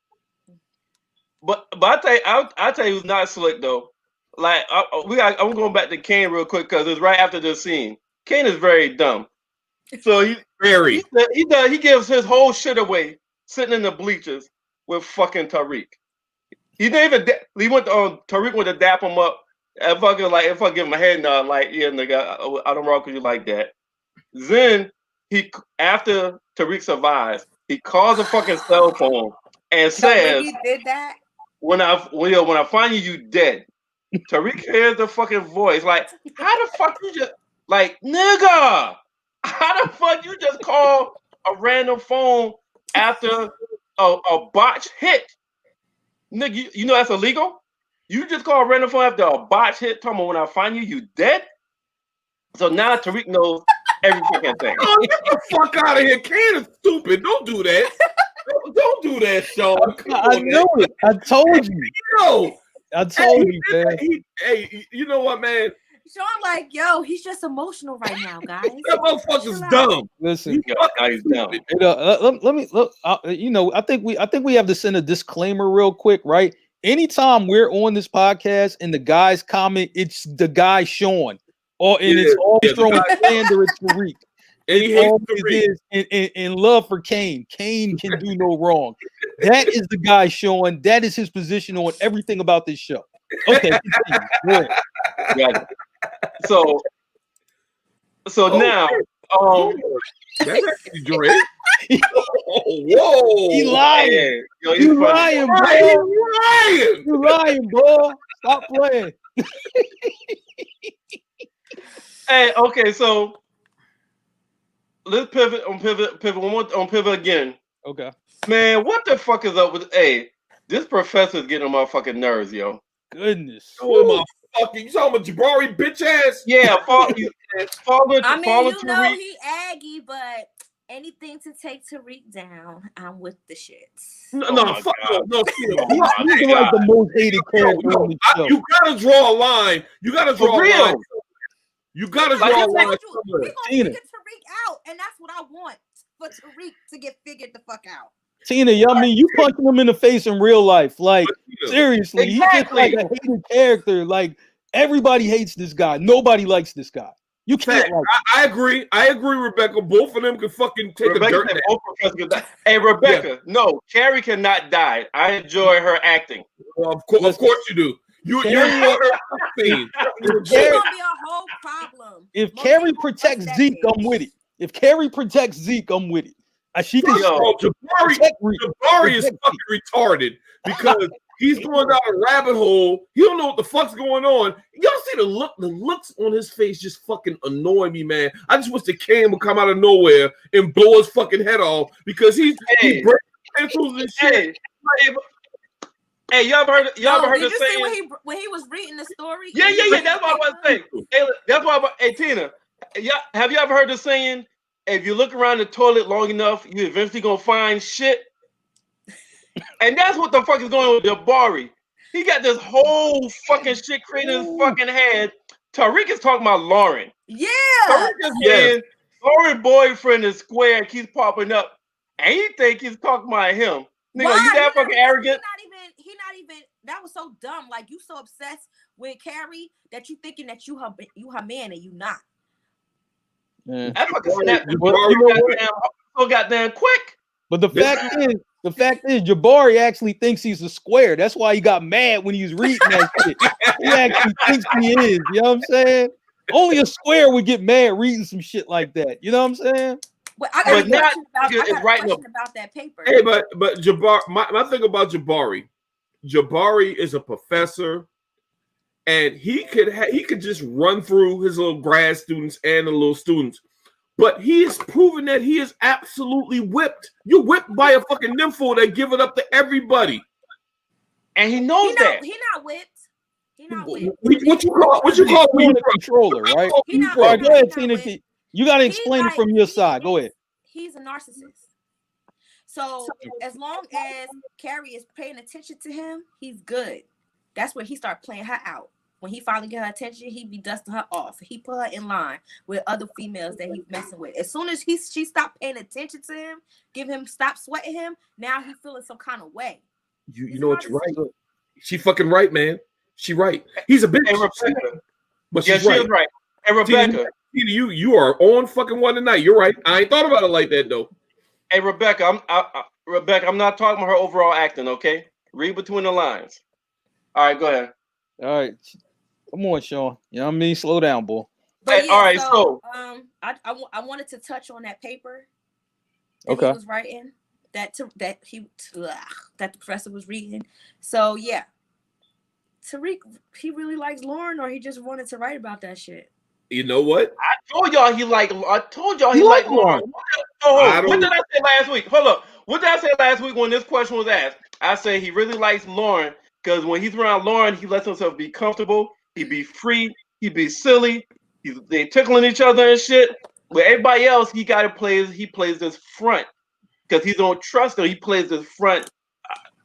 But I tell you who's not slick though. Like I'm going back to Kane real quick because it's right after this scene. Kane is very dumb. So he gives his whole shit away sitting in the bleachers with fucking Tariq. He didn't even he went Tariq went to dap him up and fucking like if I give him a head nod like yeah nigga I don't rock with you like that. Then after Tariq survives, he calls a fucking cell phone and So when says he did that, when I find you, you dead. Tariq hears the fucking voice. Like, how the fuck you just like nigga? How the fuck you just call a random phone after a botch hit? Nigga, you know that's illegal? You just call a random phone after a botch hit, talking about when I find you, you dead? So now Tariq knows every fucking thing. Oh, get the fuck out of here. Kane is stupid. Don't do that. Don't do that, Sean. I know it. I told you. No. I told you, man. Hey, you know what, man? Sean, like, yo, he's just emotional right now, guys. That motherfucker's dumb. Listen, He's dumb. let me look. You know, I think we have to send a disclaimer real quick, right? Anytime we're on this podcast and the guys comment, it's the guy Sean, it's always throwing slander at Tariq. And he hates Tariq. In love for Kane. Kane can do no wrong. That is the guy Sean. That is his position on everything about this show. Okay, continue. Yeah. So now, that's actually Drake. Whoa, he lying. Hey, yo, You lying, bro. lying. You lying, bro. Stop playing. Hey, okay, so let's pivot one more on pivot again. Okay. Man, what the fuck is up with this professor is getting on my fucking nerves, yo. Goodness. Oh my fucking! You talking about Jabari, bitch ass? Yeah, I mean, you know, he Aggie, but anything to take Tariq down, I'm with the shits. No, fuck no. He's like the most hated character on the show. You gotta draw a line. You gotta draw a line. You gotta draw a line. We're gonna figure Tariq out, and that's what I want for Tariq to get figured the fuck out. Tina, I mean, you punching him in the face in real life. Like, seriously, he's just like a hated character. Like, everybody hates this guy. Nobody likes this guy. You can't. I agree, Rebecca. Both of them can fucking take Rebecca a dirt. Hey, Rebecca, no, Carrie cannot die. I enjoy her acting. Well, of course you do. You're her thing. It's gonna be a whole problem. If Carrie protects Zeke, I'm with it. If Carrie protects Zeke, I'm with it. She can. Jabari is fucking retarded because he's going down a rabbit hole. He don't know what the fuck's going on. Y'all see the looks on his face just fucking annoy me, man. I just wish the Kane would come out of nowhere and blow his fucking head off because he breaks pencils and shit. Hey, y'all ever heard the saying? See when he was reading the story? Yeah. That's what I was saying. Hey, that's why. Hey, Tina, have you ever heard the saying? If you look around the toilet long enough, you eventually gonna find shit. And that's what the fuck is going on with Jabari. He got this whole fucking shit created in his fucking head. Tariq is talking about Lauren. Yeah. Tariq is saying Lauren's boyfriend is square, keeps popping up, and he think he's talking about him. Nigga, you that fucking arrogant? He not even. That was so dumb. Like, you so obsessed with Carrie that you thinking that you her man and you not. That fucking snap. So goddamn quick. But the fact is, Jabari actually thinks he's a square. That's why he got mad when he was reading that shit. He actually thinks he is. You know what I'm saying? Only a square would get mad reading some shit like that. You know what I'm saying? But I got a question about that paper. Hey, but Jabari, my thing about Jabari is a professor. And he could just run through his little grad students and the little students. But he is proven that he is absolutely whipped. You're whipped by a fucking nympho that give it up to everybody. And he knows that. He's not whipped. He's not whipped. What you call a controller, right? All right, go ahead, Tina. You got to explain it from your side. Go ahead. He's a narcissist. So as long as Carrie is paying attention to him, he's good. That's where he started playing her out. When he finally get her attention, he be dusting her off. He put her in line with other females that he's messing with. As soon as she stopped paying attention to him, stop sweating him, now he feeling some kind of way. You know what, you're right. She fucking right, man. She right. He's a bitch. Hey, Rebecca. But she's right. She is right. Hey, Rebecca. You are on fucking one tonight. You're right. I ain't thought about it like that though. Hey, Rebecca. I'm not talking about her overall acting. Okay, read between the lines. All right, go ahead. All right, come on, Sean. You know what I mean? Slow down, boy. Hey, all right, so I wanted to touch on that paper that he was writing that the professor was reading. So yeah, Tariq, he really likes Lauren, or he just wanted to write about that shit? You know what? I told y'all he liked like Lauren. Lauren. What did I say last week? Hold up. What did I say last week when this question was asked? I say he really likes Lauren because when he's around Lauren, he lets himself be comfortable. He be free. He be silly. They tickling each other and shit. With everybody else, he plays this front because he don't trust her. He plays this front.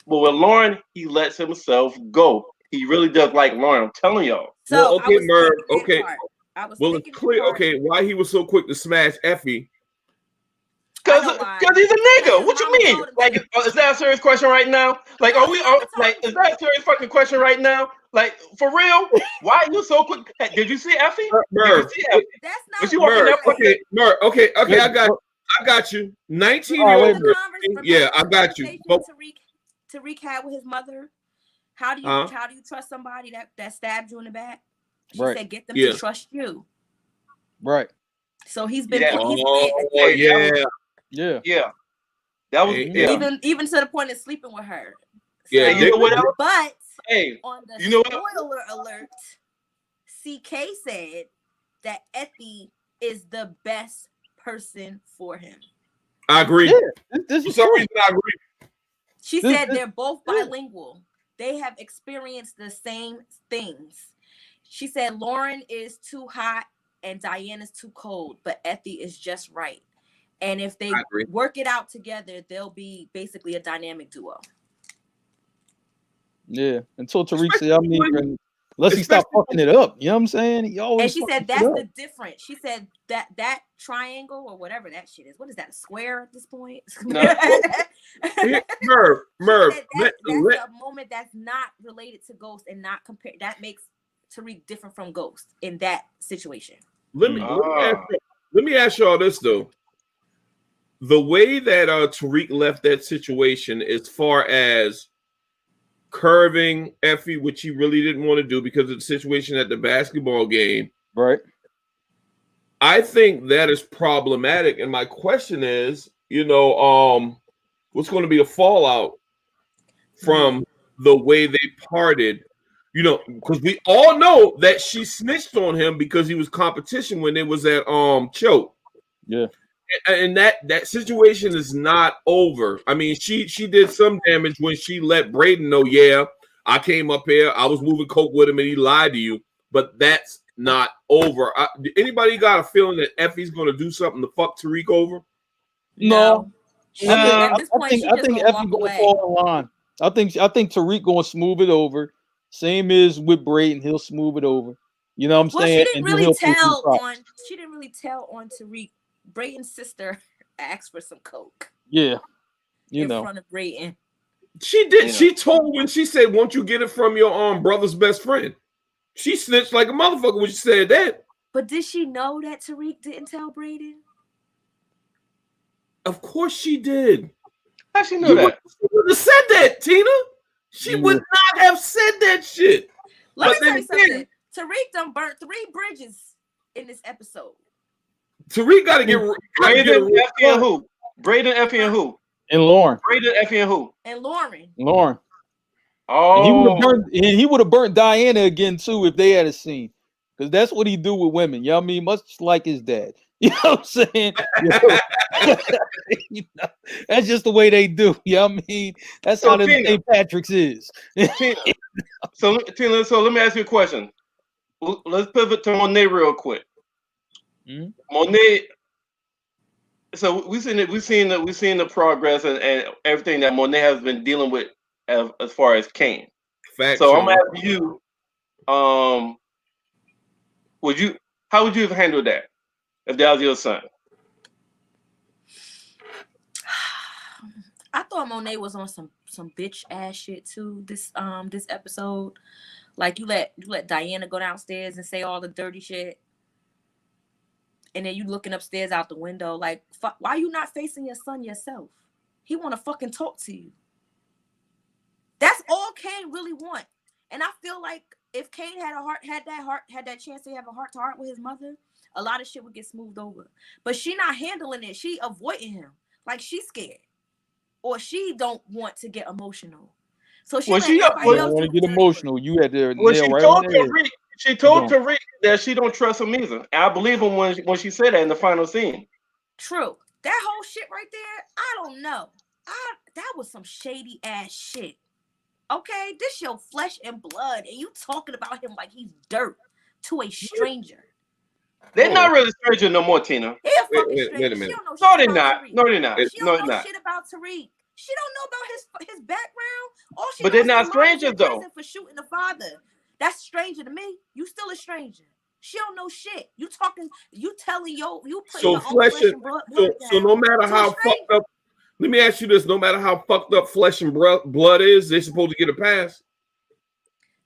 But with Lauren, he lets himself go. He really does like Lauren. I'm telling y'all. So Well, okay, Merv. Okay. Well, it's clear. Okay, why he was so quick to smash Effie? Because he's a nigga. What you mean? Like, is that a serious question right now? Like, is that a serious fucking question right now? Like, for real? Why are you so quick? Hey, did you see Effie? Merv. Did you see Effie? That's not Was she walking that okay, Merv. Okay, I got you. 19-year-old. Yeah, I got you. Tariq had with his mother. How do you trust somebody that stabbed you in the back? She said, get them to trust you. Right. So he's been. Yeah. Yeah. That was even to the point of sleeping with her. So, yeah. You know what else? But on the spoiler alert, CK said that Effie is the best person for him. I agree. Yeah, for some reason, I agree. She said they're both bilingual. They have experienced the same things. She said Lauren is too hot and Diane is too cold, but Effie is just right. And if they work it out together, they'll be basically a dynamic duo. Yeah, until Tariq said, I mean, unless he stop fucking it up, you know what I'm saying? And she said that's the difference. She said that triangle or whatever that shit is. What is that? A square at this point? No. Merv. That's a moment that's not related to Ghost and not compared. That makes Tariq different from Ghost in that situation. Let me ask y'all this though. The way that Tariq left that situation as far as curving Effie, which he really didn't want to do because of the situation at the basketball game. Right. I think that is problematic. And my question is, what's going to be the fallout from the way they parted? Because we all know that she snitched on him because he was competition when it was at Choke. Yeah. And that situation is not over. I mean, she did some damage when she let Braden know, yeah, I came up here, I was moving coke with him and he lied to you, but that's not over. Anybody got a feeling that Effie's going to do something to fuck Tariq over? No. At this point, I think Effie going to fall in line. I think Tariq going to smooth it over. Same as with Braden, he'll smooth it over. You know what I'm saying? She didn't really tell on Tariq. Brayden's sister asked for some coke. Yeah, in front of Brayden. She did. She told when she said, "Won't you get it from your brother's best friend?" She snitched like a motherfucker when she said that. But did she know that Tariq didn't tell Brayden? Of course she did. How she know that? She would have said that, Tina. She would not have said that shit. Let me tell you something. Tariq done burnt 3 bridges in this episode. Tariq got to get Braden, Effie, and who? Braden, Effie, and who? And Lauren. Braden, Effie, and who? And Lauren. Oh. And he would have burnt Diana again too if they had a scene. Because that's what he do with women. You know what I mean? Much like his dad. You know what I'm saying? That's just the way they do. You know what I mean? That's how the St. Patrick's is. So let me ask you a question. Let's pivot to Monet real quick. Mm-hmm. Monet. So we've seen the progress and everything that Monet has been dealing with as far as Kane. So I'm asking you, how would you have handled that if that was your son? I thought Monet was on some bitch ass shit too. This episode, like you let Diana go downstairs and say all the dirty shit. And then you looking upstairs out the window like, why you not facing your son yourself? He want to fucking talk to you. That's all Kane really want. And I feel like if Kane had that chance to have a heart to heart with his mother, a lot of shit would get smoothed over. But she not handling it. She avoiding him. Like she's scared. Or she don't want to get emotional. So Well, she let I everybody don't else want do to get the emotional. You had to Well, nail right on the head. She Keep told going. Tariq that she don't trust him either. I believe him when she said that in the final scene. True. That whole shit right there, I don't know. That was some shady ass shit. Okay, this your flesh and blood, and you talking about him like he's dirt to a stranger. They're Oh. not really stranger no more, Tina. He a fucking Wait a stranger. She minute. don't know No, shit they're about not. Tariq. No, they're not. She No, don't they're know not. shit about Tariq. She don't know about his background. All she But knows they're is not the mom is in strangers, though. prison for shooting the father. That's stranger to me. You still a stranger. She don't know shit. You talking? You telling you putting So your own flesh and blood so down no matter to a how stranger. fucked up. Let me ask you this: no matter how fucked up flesh and blood is, they're supposed to get a pass.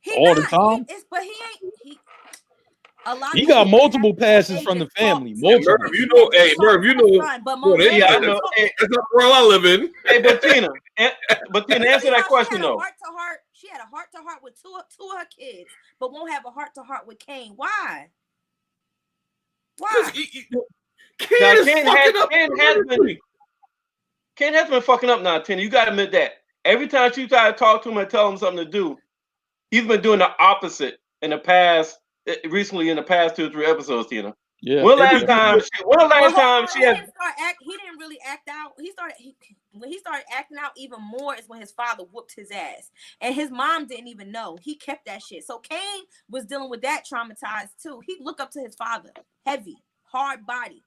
He All the not. time? But he ain't. He. A lot He of got people multiple have passes they from the just family. talk to. Merv, Multiple. you know, They hey, talk Merv, to you the know, son, but well, Monet Yeah, I they know. talk. Hey, that's not the world I live in. but Tina, answer See that how question she had a though. heart to heart. She had a heart to heart with two of her kids, but won't have a heart to heart with Kane. Why? Why? Now, Kane is fucking up. Ken has been fucking up now, Tina. You got to admit that. Every time she try to talk to him and tell him something to do, he's been doing the opposite in the past. Recently, in the past 2 or 3 episodes, Tina. Yeah. When the last time she He had? didn't start act. He didn't really act out. When he started acting out even more is when his father whooped his ass, and his mom didn't even know. He kept that shit. So Kane was dealing with that traumatized too. He looked up to his father, heavy, hard body.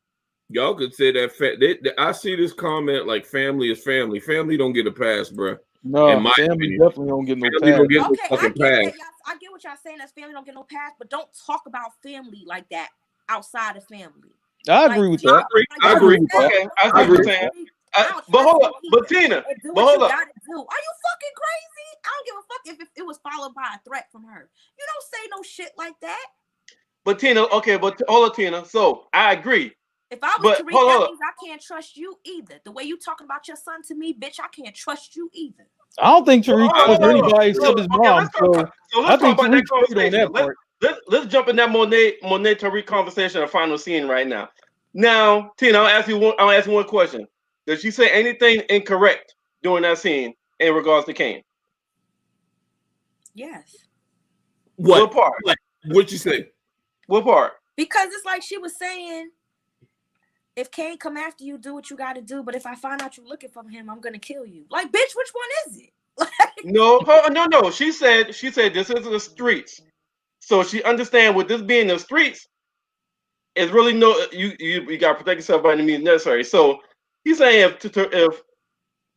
Y'all could say that. I see this comment like family is family. Family don't get a pass, bro. No, in my family opinion. definitely don't get no Family don't pass. get no Okay, I fucking get pass. that. I get what y'all saying. That family don't get no pass, but don't talk about family like that outside of family. I agree with that. I agree. Okay, I see what you're saying. But hold up, but Tina, do but what hold you up. gotta do. Are you fucking crazy? I don't give a fuck if it was followed by a threat from her. You don't say no shit like that. But Tina, okay, but hold up, Tina. So I agree. If I was But Tariq, hold that up. means I can't trust you either. The way you talking about your son to me, bitch, I can't trust you either. I don't think Tariq Hold trusts up. anybody except his Okay, mom. So let's I think talk about that Tariq's straight on conversation. that part. Let's jump in that Monet Tariq conversation, the final scene right now. Now, Tina, I'll ask you one question. Did she say anything incorrect during that scene in regards to Kane? Yes. What part? Like, what'd you say? What part? Because it's like she was saying, if Kane come after you, do what you got to do. But if I find out you're looking for him, I'm gonna kill you. Like, bitch, which one is it? No. She said this is the streets. So she understand with this being the streets, it's really you got to protect yourself by any means necessary. So he's saying if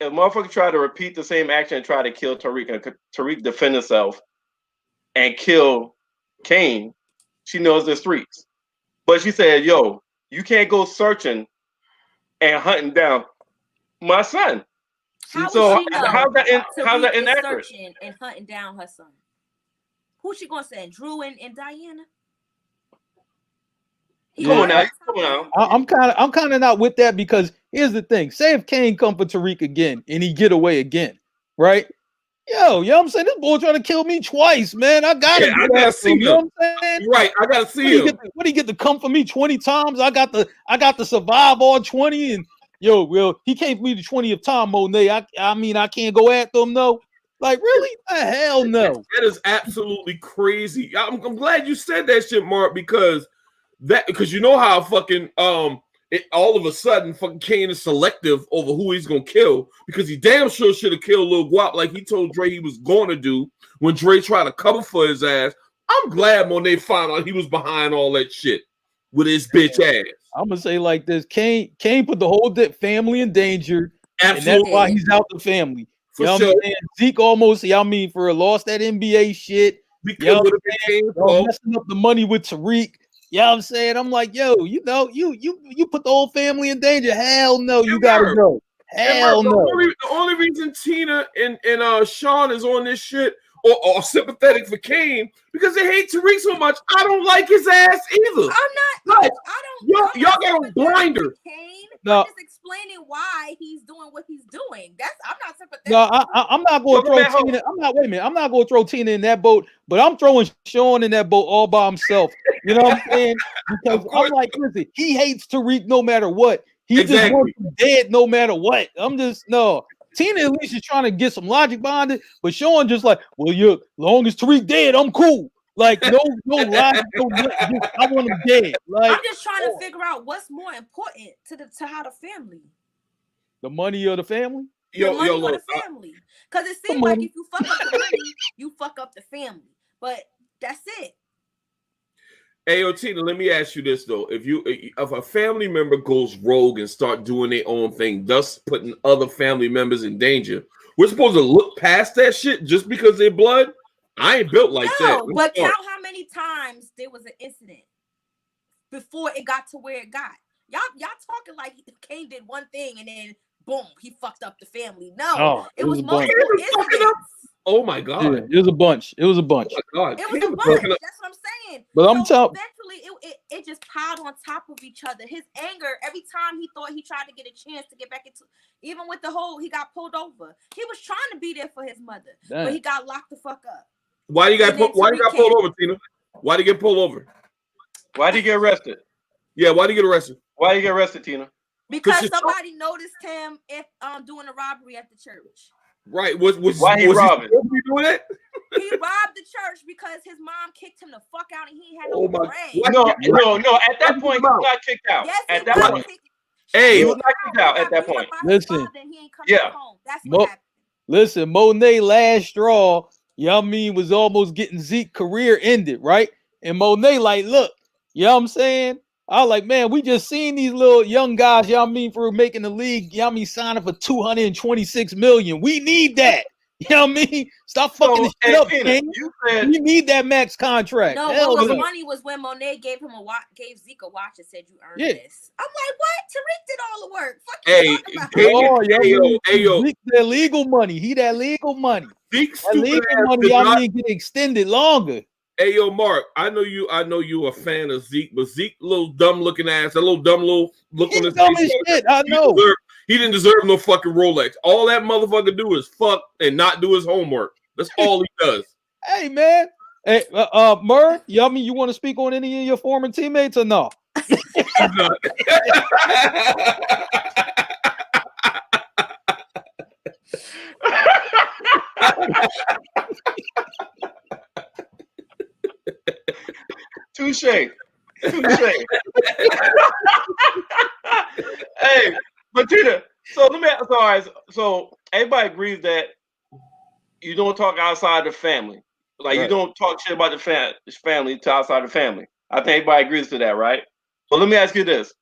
motherfucker try to repeat the same action and try to kill Tariq and Tariq defend himself and kill Kane, she knows the streets. But she said, "Yo, you can't go searching and hunting down my son." How So would she know? how's that is inaccurate? searching and hunting down her son. Who's she gonna send? Drew and Diana? Come on now. I'm kind of not with that because here's the thing. Say if Kane come for Tariq again and he get away again, right? Yo, you know what I'm saying? This boy trying to kill me twice, man. I gotta see him. him. You know what I'm saying? Right, I gotta see him. What he get to come for me 20 times? I got to survive all 20 and he came for me the 20th time, Monet. I mean I can't go after him though. Like really? Hell no. That is absolutely crazy. I'm glad you said that shit, Mark, because you know how fucking all of a sudden fucking Kane is selective over who he's gonna kill because he damn sure should have killed Lil Guap like he told Dre he was going to do when Dre tried to cover for his ass. I'm glad Monet found out he was behind all that shit with his bitch ass. I'm gonna say like this: Kane put the whole family in danger, Absolutely. and that's why he's out the family. For you know sure. what I'm saying? Zeke almost, lost that NBA shit. Because messing up the money with Tariq. You know what I'm saying? I'm like, yo, you put the whole family in danger. Hell no, you gotta go. Hell no. The only reason Tina and Sean is on this shit or sympathetic for Kane because they hate Tariq so much. I don't like his ass either. I'm not. Y'all got a blinder. I'm just explaining why he's doing what he's doing. I'm not sympathetic. No, I'm not going to throw Tina. Wait a minute. I'm not going to throw Tina in that boat, but I'm throwing Sean in that boat all by himself. You know what I'm saying? Because I'm like, listen, he hates Tariq no matter what. He just wants him dead no matter what. I'm just no. Tina at least is trying to get some logic behind it, but Sean just like, well, you long as Tariq dead, I'm cool. Like no logic, I want him dead. Like I'm just trying to figure out what's more important to how the family. The money of the family. The money of the family, because it seems like if you fuck up the money, you fuck up the family. But that's it. Hey, Tina, let me ask you this though: if a family member goes rogue and start doing their own thing, thus putting other family members in danger, we're supposed to look past that shit just because they're blood? I ain't built like that. No, but count how many times there was an incident before it got to where it got. Y'all talking like Kane did one thing and then boom, he fucked up the family. No, it was multiple incidents. Oh my god! Yeah, it was a bunch. It was a bunch. Oh my god. It was a bunch. That's what I'm saying. But I'm telling. Eventually, it just piled on top of each other. His anger every time he thought he tried to get a chance to get back into, even with the whole he got pulled over. He was trying to be there for his mother, but he got locked the fuck up. Why you got pulled over, Tina? Why did he get pulled over? Why did he get arrested? Yeah, why did he get arrested? Why did he get arrested, Tina? Because somebody noticed him doing a robbery at the church. Right. Why he robbing? He doing that? He robbed the church because his mom kicked him the fuck out and he had no bread. No. At that point, he got kicked out. Yes, at that point. Hey, he was not kicked out at that point. Listen. That's what happened. Listen, Monet last straw, was almost getting Zeke career ended, right? And Monet like, look, you know what I'm saying? I was like, man, we just seen these little young guys, for making the league, signing for $226 million. We need that. You know what I mean? Stop fucking this shit up, King. You need that max contract. No, what was funny was when Monet gave Zeke a watch and said, "You earned this." I'm like, what? Tariq did all the work. Zeke that legal money. He that legal money. Zeke's that legal money, get extended longer. Hey, yo, Mark, I know you a fan of Zeke, but Zeke, little dumb looking ass, a little dumb little look on his face. Shit, I know. He didn't deserve no fucking Rolex. All that motherfucker do is fuck and not do his homework. That's all he does. Hey, man. Hey, Merv, you want to speak on any of your former teammates or no? Touche. Hey, but Tina, so everybody agrees that you don't talk outside the family. Like you don't talk shit about the family to outside the family. I think everybody agrees to that, right? But let me ask you this.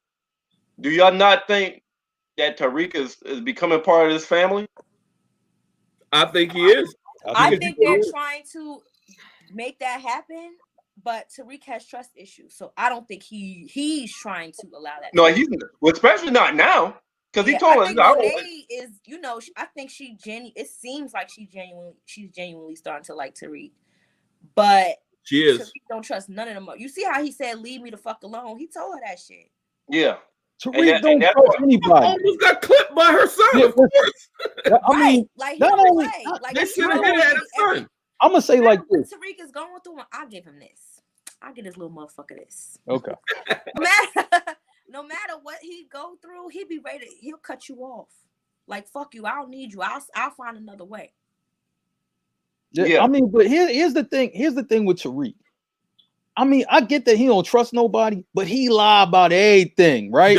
Do y'all not think that Tariq is becoming part of this family? I think he is. I think they're trying to make that happen, but Tariq has trust issues, so I don't think he's trying to allow that. No, especially not now, because he told us. Monet is, I think it seems like she's genuinely starting to like Tariq, but she is. Tariq don't trust none of them. You see how he said, "Leave me the fuck alone." He told her that shit. Yeah. Tariq don't trust anybody. Almost got clipped by her son, of course. I mean, like not only they should have had a son. I'm gonna say like this. Tariq is going through, I'll give him this. I'll give this little motherfucker this. Okay. No matter what he go through, he be ready. He'll cut you off. Like, fuck you. I don't need you. I'll find another way. Yeah. I mean, but here's the thing. Here's the thing with Tariq. I mean, I get that he don't trust nobody, but he lie about everything, right?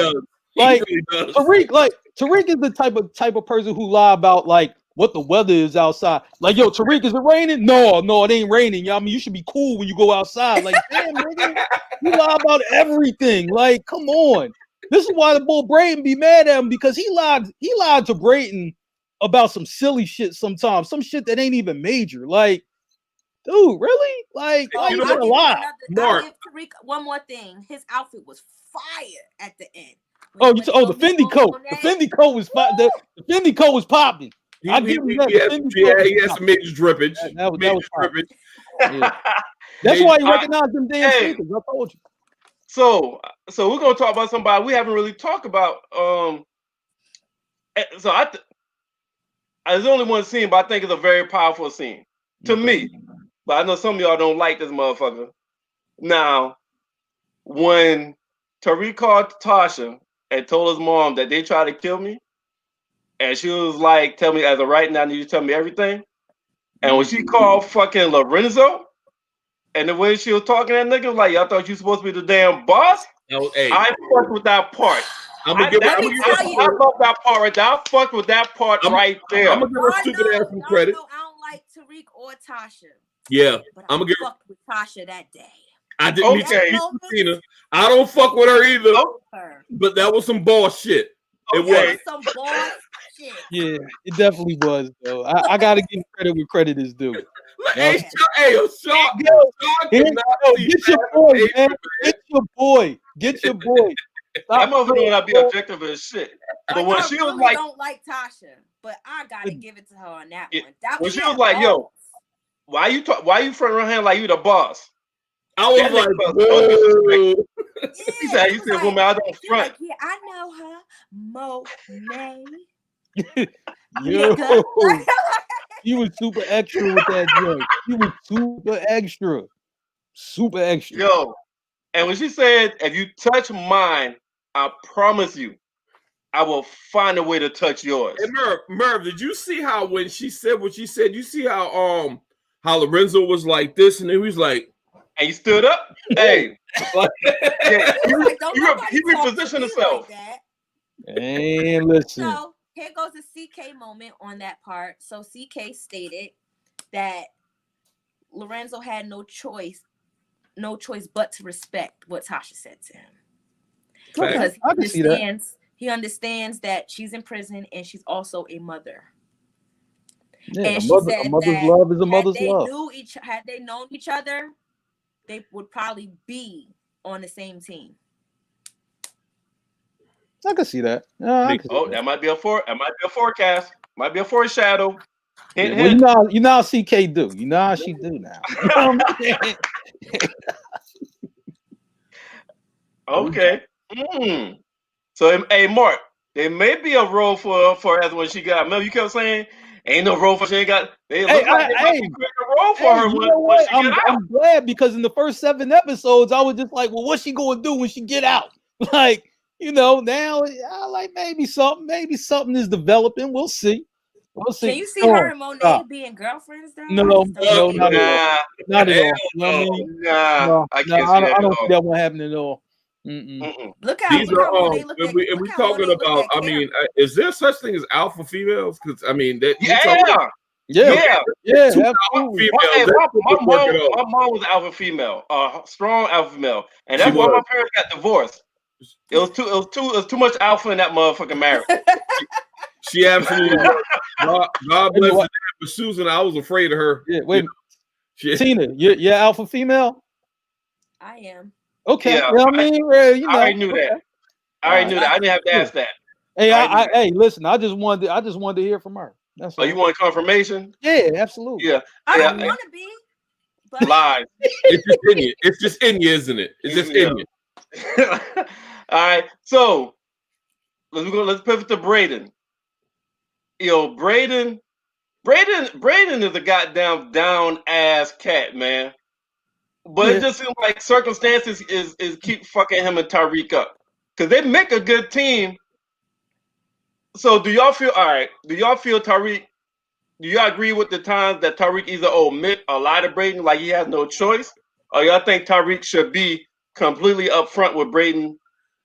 Like Tariq is the type of person who lie about like what the weather is outside. Like, yo, Tariq, is it raining? No, it ain't raining. You should be cool when you go outside. Like, damn, nigga, you lie about everything. Like, come on. This is why the boy Brayton be mad at him, because he lied to Brayton about some silly shit sometimes, some shit that ain't even major. Like, dude, really? Like, why you gonna lie? I'll give Tariq one more thing. His outfit was fire at the end. The Fendi coat. The Fendi coat was fire. The Fendi coat was popping. I give him that. He had some major drippage. That was drippage. Yeah. That's why you recognize them damn sneakers. I told you. So we're gonna talk about somebody we haven't really talked about. There's only one scene, but I think it's a very powerful scene to me. But I know some of y'all don't like this motherfucker. Now, when Tariq called Tasha and told his mom that they tried to kill me, and she was like, "Tell me as of right now, I need you to tell me everything." And when she called fucking Lorenzo, and the way she was talking to that nigga, like, "Y'all thought you supposed to be the damn boss." No, hey, I fucked with that part. I'm gonna give Let me tell you. I love that part right there. I fucked with that part right there. I'm gonna give her stupid ass some credit. Y'all know I don't like Tariq or Tasha. Yeah, But I'm I gonna give her. fucked with Tasha that day. I didn't Okay. Tina. I don't fuck with her either. Her. But that was some boss shit. It Okay. was. Some boss shit. Yeah, it definitely was though. I gotta give credit where credit is due. Hey, Sean, Get your boy, man. Get your boy. Get your boy. That motherfucker gotta be objective as shit. But when she was like, don't like Tasha, but I gotta give it to her on that one. That when she was like, "Yo, why you front around hand like you the boss?" I was like, whoa. He said, "You said, woman, I don't front." Like, yeah, I know her, Monet. Yo, he was super extra with that joint. He was super extra. Super extra. Yo, and when she said, "If you touch mine, I promise you, I will find a way to touch yours." Hey, Merv, did you see how when she said what she said? You see how Lorenzo was like this, and then he was like, and he stood up. Hey, like, yeah, he repositioned himself. Like and listen. So here goes a CK moment on that part. So CK stated that Lorenzo had no choice but to respect what Tasha said to him. Because he understands that she's in prison and she's also a mother. Yeah, and a she mother, said a mother's that love is a mother's love. Had they known each other, they would probably be on the same team. I can see that. That might be a forecast. Might be a foreshadow. Hint, hint. Well, you know how CK do. You know how she do now. Okay. So, hey, Mark, there may be a role for her when she got. Remember, you kept saying, "Ain't no role for she ain't got." They look like they might be creating a role for her when she get out. I'm glad because in the first 7 episodes, I was just like, "Well, what's she gonna do when she get out?" Like, now I like maybe something is developing. We'll see. Can you see her and Monet being girlfriends though? No, not at all. Not at all. No, I can't see that. I don't see that one happening at all. Look how Monet look at. And we talking about. I mean, is there such thing as alpha females? Because I mean, that yeah. Absolutely. My mom was alpha female, strong alpha female, and that's why my parents got divorced. It was too much alpha in that motherfucking marriage. She absolutely was. God bless the day for Susan. I was afraid of her. Yeah, wait. Tina, you're alpha female? I am. Okay. Yeah, I mean, I already knew that. I already knew that. I didn't have to ask that. Hey, hey, listen, I just wanted to hear from her. That's all. You want confirmation? Yeah, absolutely. Yeah. I don't want to be. But live. It's just in you. It's just in you, isn't it? It's just in you. All right. So let's pivot to Brayden. Brayden is a goddamn down ass cat, man. But it just seems like circumstances is keep fucking him and Tariq up. Because they make a good team. So do y'all feel all right? Do y'all feel Tariq? Do y'all agree with the times that Tariq either omit or lie to Brayden like he has no choice? Or y'all think Tariq should be completely upfront with Brayden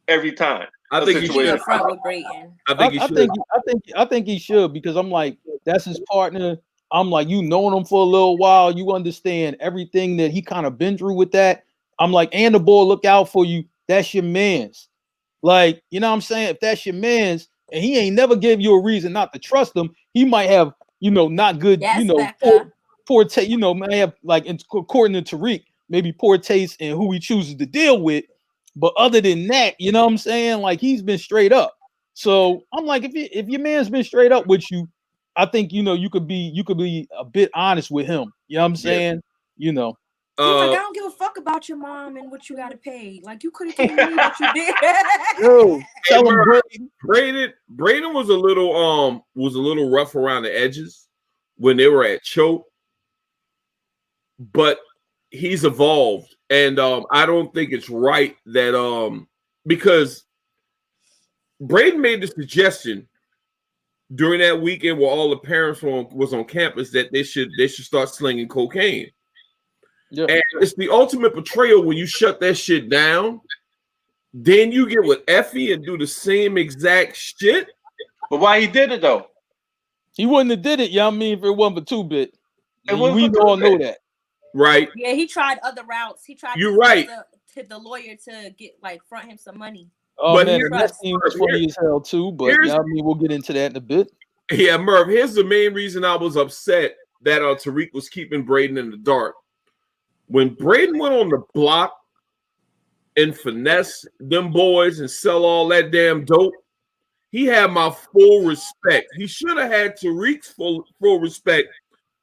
every time? I think he should be upfront with Brayden. I think he should because I'm like, that's his partner. I'm like, knowing him for a little while, you understand everything that he kind of been through with that. I'm like, and the boy, look out for you. That's your man's. Like, you know what I'm saying? If that's your man's and he ain't never gave you a reason not to trust him, he might have, not good, poor taste, may have, like, according to Tariq, maybe poor taste in who he chooses to deal with. But other than that, you know what I'm saying? Like, he's been straight up. So I'm like, if your man's been straight up with you, I think you could be a bit honest with him. You know what I'm saying? He's like, I don't give a fuck about your mom and what you gotta pay. Like, you could have told me what you did. Tell him Brayden was a little rough around the edges when they were at Choke, but he's evolved, and I don't think it's right that because Brayden made the suggestion during that weekend where all the parents was on campus that they should start slinging cocaine. Yeah. And it's the ultimate betrayal when you shut that shit down. Then you get with Effie and do the same exact shit. But why he did it though? He wouldn't have did it, you know what I mean, if it wasn't for 2-Bit. It wasn't We for all 2-Bit. know that. Right. Yeah, he tried other routes. He tried You're to right. to the lawyer to get like front him some money. Oh But man, here- that scene was funny as hell too, but here's- yeah, I mean we'll get into that in a bit. Yeah, Merv, here's the main reason I was upset that Tariq was keeping Braden in the dark. When Braden went on the block and finesse them boys and sell all that damn dope, he had my full respect. He should have had Tariq's full respect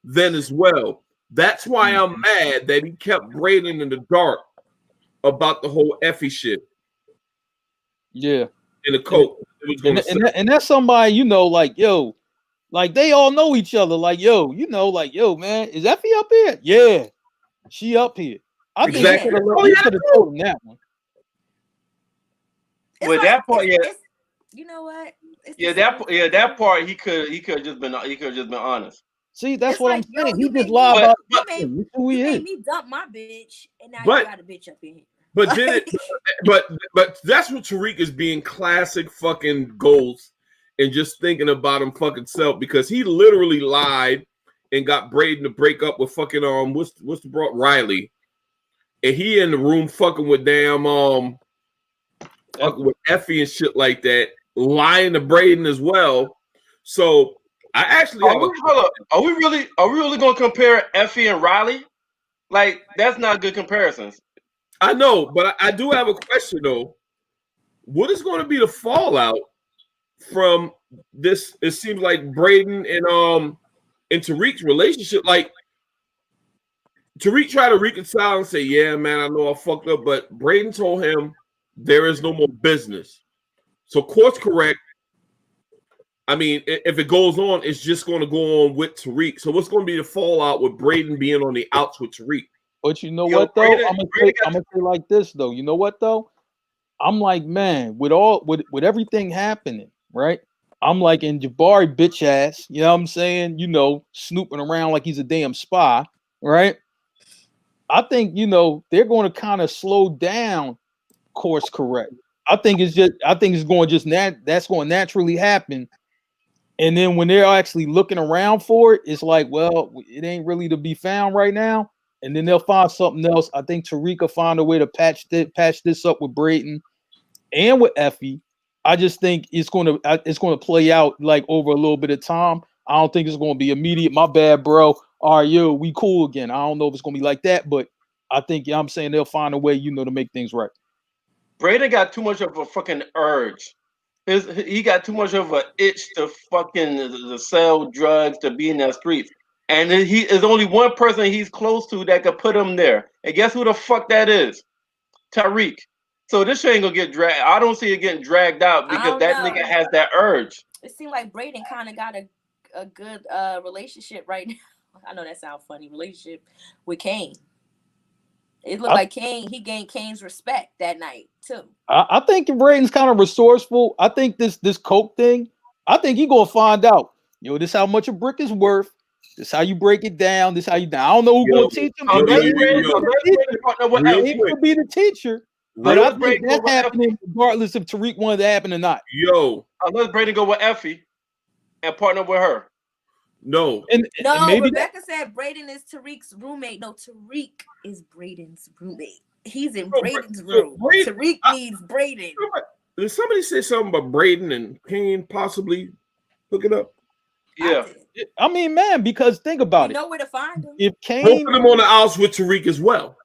then as well. That's why I'm mad that he kept Braden in the dark about the whole Effie shit. Yeah. In the coat. And that's somebody, you know, like, yo, like they all know each other. Like, yo, you know, like, yo, man, is Effie up here? Yeah, she up here. I think Exactly. he could have told him that one. With that part, yeah. You know what? That part he could have just been honest. See, that's It's what like, I'm saying. yo, He just lied about who he you is. made me dump my bitch, and now But- you got a bitch up in here. But then it, but that's what Tariq is being classic fucking goals and just thinking about him fucking self, because he literally lied and got Braden to break up with fucking what's the bro Riley, and he in the room fucking with damn fucking with Effie and shit like that, lying to Braden as well. So I actually are we really gonna compare Effie and Riley? Like that's not good comparisons. I know, but I do have a question though. What is going to be the fallout from this? It seems like Braden and Tariq's relationship. Like Tariq tried to reconcile and say, "Yeah, man, I know I fucked up," but Braden told him there is no more business. So course correct. I mean, if it goes on, it's just going to go on with Tariq. So what's going to be the fallout with Braden being on the outs with Tariq? But you know what though? I'm gonna say like this though. You know what though? I'm like, man, with everything happening, right? I'm like, in Jabari bitch ass, you know what I'm saying? You know, snooping around like he's a damn spy, right? I think, you know, they're going to kind of slow down course correct. I think it's going that's going to naturally happen. And then when they're actually looking around for it, it's like, well, it ain't really to be found right now. And then they'll find something else. I think Tariq will find a way to patch this up with Brayton and with Effie. I just think it's going to play out like over a little bit of time. I don't think it's going to be immediate. My bad, bro. All right, yo, we cool again. I don't know if it's going to be like that, but I think I'm saying they'll find a way, you know, to make things right. Brayden got too much of a fucking urge. He got too much of an itch to fucking to sell drugs, to be in that streets. And he is only one person he's close to that could put him there. And guess who the fuck that is? Tariq. So this shit ain't gonna get dragged. I don't see it getting dragged out because that nigga has that urge. It seemed like Brayden kind of got a good relationship right now. I know that sounds funny. Relationship with Kane. It looked like he gained Kane's respect that night too. I think Brayden's kind of resourceful. I think this coke thing, I think he gonna find out. Yo, this how much a brick is worth. This how you break it down. This how you. I don't know who's gonna teach him. He could be the teacher, but I think that's happening regardless if Tariq wanted to happen or not. Yo, unless Brayden go with Effie and partner with her. No. And maybe Rebecca said Brayden is Tariq's roommate. No, Tariq is Brayden's roommate. He's in Brayden's room. Tariq needs Brayden. Did somebody say something about Brayden and Kane possibly hooking up? Yeah. I mean, man, because think about it. You know where to find him. If Kane both of them on the outs with Tariq as well.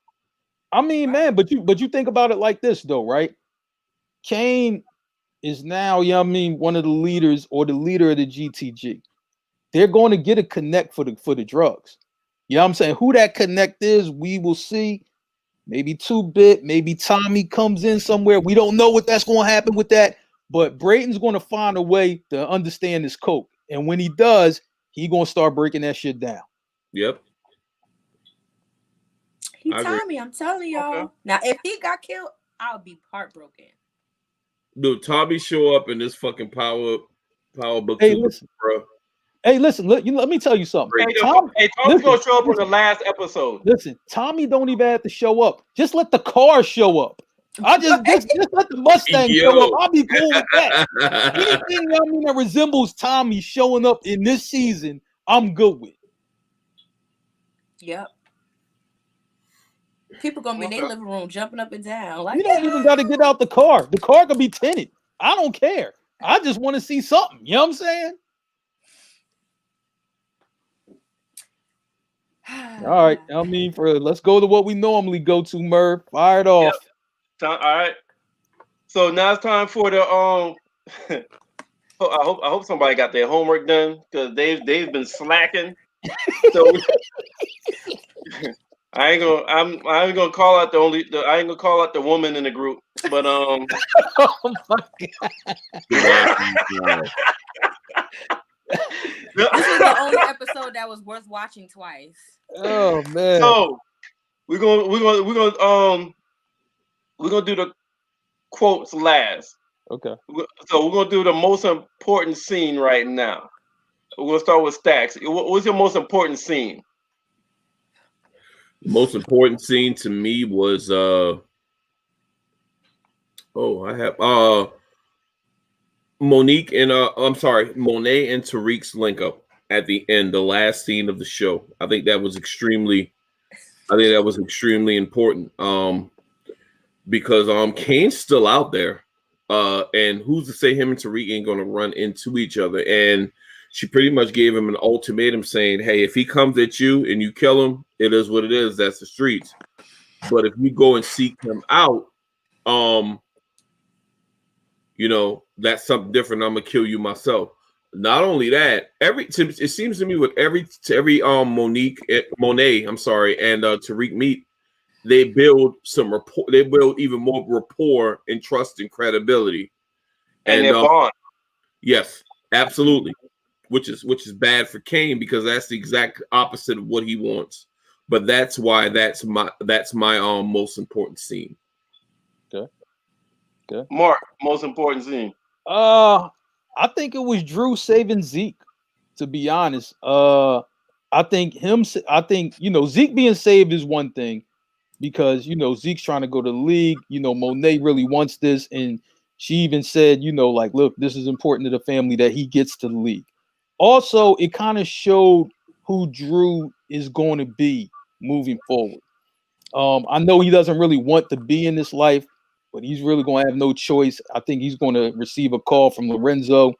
I mean, man, but you think about it like this though, right? Kane is now, you know what I mean, one of the leaders or the leader of the GTG. They're going to get a connect for the drugs. You know what I'm saying? Who that connect is, we will see. Maybe 2-Bit, maybe Tommy comes in somewhere. We don't know what that's going to happen with that, but Brayton's going to find a way to understand this coke. And when he does, he's going to start breaking that shit down. Yep. Tommy, I'm telling y'all. Okay. Now, if he got killed, I'll be heartbroken. Dude, Tommy show up in this fucking power up. Power book Hey, 2, listen. bro. Hey, listen. Let me tell you something. Hey, Tom, Tommy's gonna listen, show up on the listen, last episode. listen. Tommy don't even have to show up. Just let the car show up. I just let the Mustang show up. Yo. I'll be cool with that. Anything that resembles Tommy showing up in this season, I'm good with. Yep. People gonna be in their living room jumping up and down. Like, You don't even got to get out the car. The car could be tinted. I don't care. I just want to see something. You know what I'm saying? All right. I mean, let's go to what we normally go to, Merv. Fire it off. All right. So now it's time for the I hope somebody got their homework done because they've been slacking. So I ain't gonna call out I ain't gonna call out the woman in the group, but Oh my God. this was the only episode that was worth watching twice. Oh man. So we're gonna do the quotes last. Okay. So we're gonna do the most important scene right now. We're gonna start with Stacks. What's your most important scene? The most important scene to me was Monet and Tariq's link up at the end, the last scene of the show. I think that was extremely important. Because Kane's still out there. And who's to say him and Tariq ain't gonna run into each other? And she pretty much gave him an ultimatum saying, hey, if he comes at you and you kill him, it is what it is. That's the streets. But if you go and seek him out, that's something different. I'm gonna kill you myself. Not only that, it seems to me with every Monet, and Tariq meet, they build some rapport. They build even more rapport and trust and credibility. And their bond. Yes, absolutely. Which is bad for Kane because that's the exact opposite of what he wants. But that's why that's my most important scene. Okay. Mark, most important scene. I think it was Drew saving Zeke. To be honest, I think Zeke being saved is one thing because Zeke's trying to go to the league. Monet really wants this, and she even said, like, look, this is important to the family that he gets to the league. Also, it kind of showed who Drew is going to be moving forward. I know he doesn't really want to be in this life, but he's really going to have no choice. I think he's going to receive a call from Lorenzo,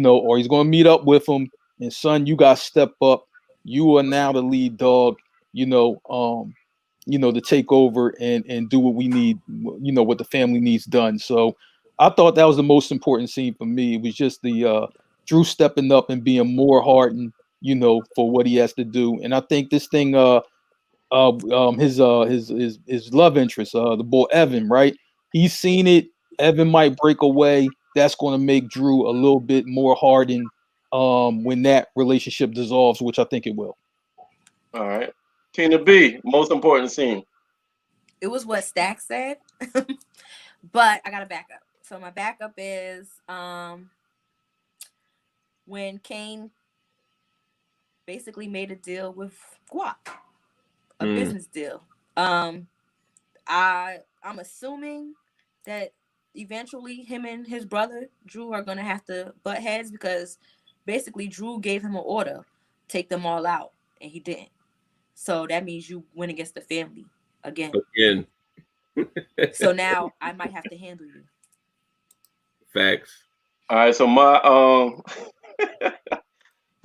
or he's going to meet up with him. And son, you got to step up. You are now the lead dog. To take over and do what we need. What the family needs done. So, I thought that was the most important scene for me. It was just the Drew stepping up and being more hardened, for what he has to do. And I think this thing, his love interest, the boy Evan, right? He's seen it. Evan might break away. That's going to make Drew a little bit more hardened when that relationship dissolves, which I think it will. All right. Tina B, most important scene. It was what Stack said, but I got to back up. So my backup is when Kane basically made a deal with Guap, a business deal. I'm assuming that eventually him and his brother Drew are gonna have to butt heads because basically Drew gave him an order, take them all out, and he didn't. So that means you went against the family again. So now I might have to handle you. Facts. All right, so my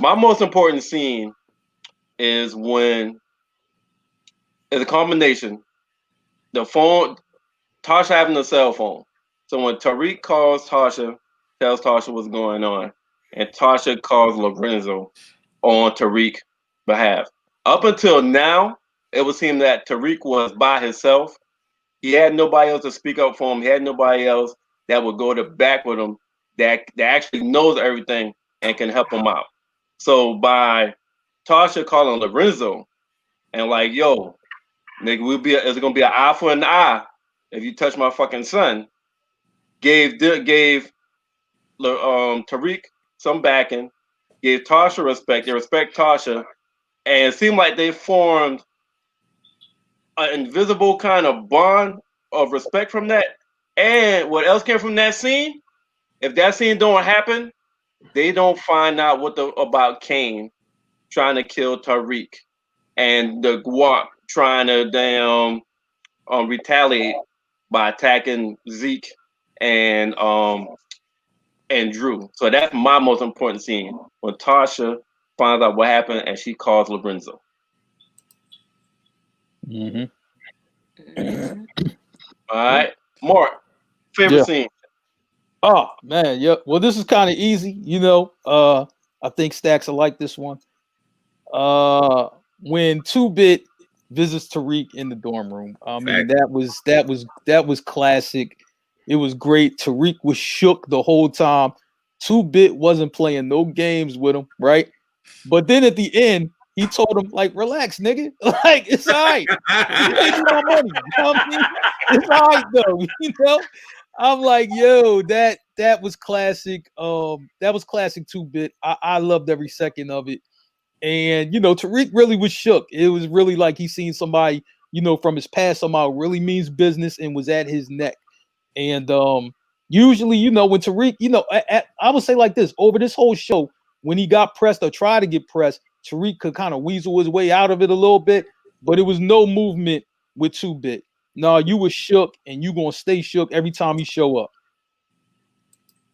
my most important scene is when it's a combination. The phone, Tasha having a cell phone. So when Tariq calls Tasha, tells Tasha what's going on, and Tasha calls Lorenzo on Tariq's behalf. Up until now, it would seem that Tariq was by himself. He had nobody else to speak up for him. He had nobody else that would go to back with him that actually knows everything and can help him out. So by Tasha calling Lorenzo and like, yo, nigga, it's gonna be an eye for an eye if you touch my fucking son. Gave Tariq some backing, gave Tasha respect. They respect Tasha, and it seemed like they formed an invisible kind of bond of respect from that. And what else came from that scene? If that scene don't happen, they don't find out about Kane trying to kill Tariq and the Guap trying to retaliate by attacking Zeke and Drew. So that's my most important scene when Tasha finds out what happened and she calls Lorenzo. Mm-hmm. All right, Mark, favorite scene. Oh man, yeah. Well, this is kind of easy, you know. I think Stacks will like this one. When 2-Bit visits Tariq in the dorm room. I mean, that was classic. It was great. Tariq was shook the whole time. 2-Bit wasn't playing no games with him, right? But then at the end, he told him, like, relax, nigga. Like, it's all right. You paid you my money. You know what I mean? It's all right, though. You know? I'm like, yo, that was classic. That was classic 2-Bit. I loved every second of it. And, you know, Tariq really was shook. It was really like he seen somebody, you know, from his past somehow really means business and was at his neck. And usually, you know, when Tariq, you know, I would say like this, over this whole show, when he got pressed or tried to get pressed, Tariq could kind of weasel his way out of it a little bit, but it was no movement with 2-Bit. No, you were shook and you gonna stay shook every time you show up.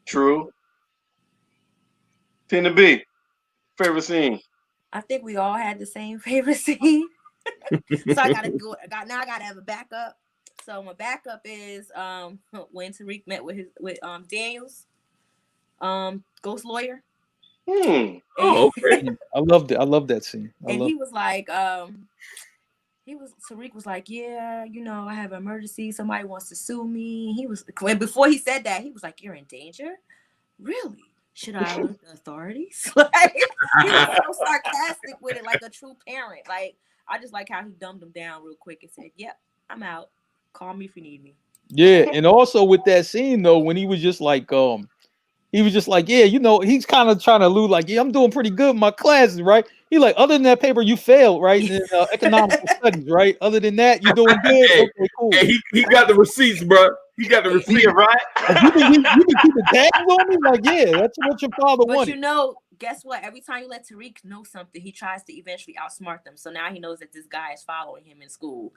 True. Tina B, favorite scene. I think we all had the same favorite scene. So I gotta have a backup. So my backup is when Tariq met with Daniels, ghost lawyer. Oh, okay. I loved it. I love that scene. He was like, Tariq was like, yeah, you know, I have an emergency. Somebody wants to sue me. Before he said that, he was like, you're in danger? Really? Should I alert the authorities? Like, he was so sarcastic with it, like a true parent. Like, I just like how he dumbed him down real quick and said, yep, I'm out. Call me if you need me. Yeah, and also with that scene though, when he was just like, yeah, you know, he's kind of trying to allude like, yeah, I'm doing pretty good in my classes, right? He like, other than that paper, you failed, right? In economical studies, right? Other than that, you're doing good. Hey, okay, cool. Hey, he got the receipts, bro. He got the receipts, right? You can keep the tags on me, like, yeah, that's what your father But wanted. you know, guess what? Every time you let Tariq know something, he tries to eventually outsmart them. So now he knows that this guy is following him in school.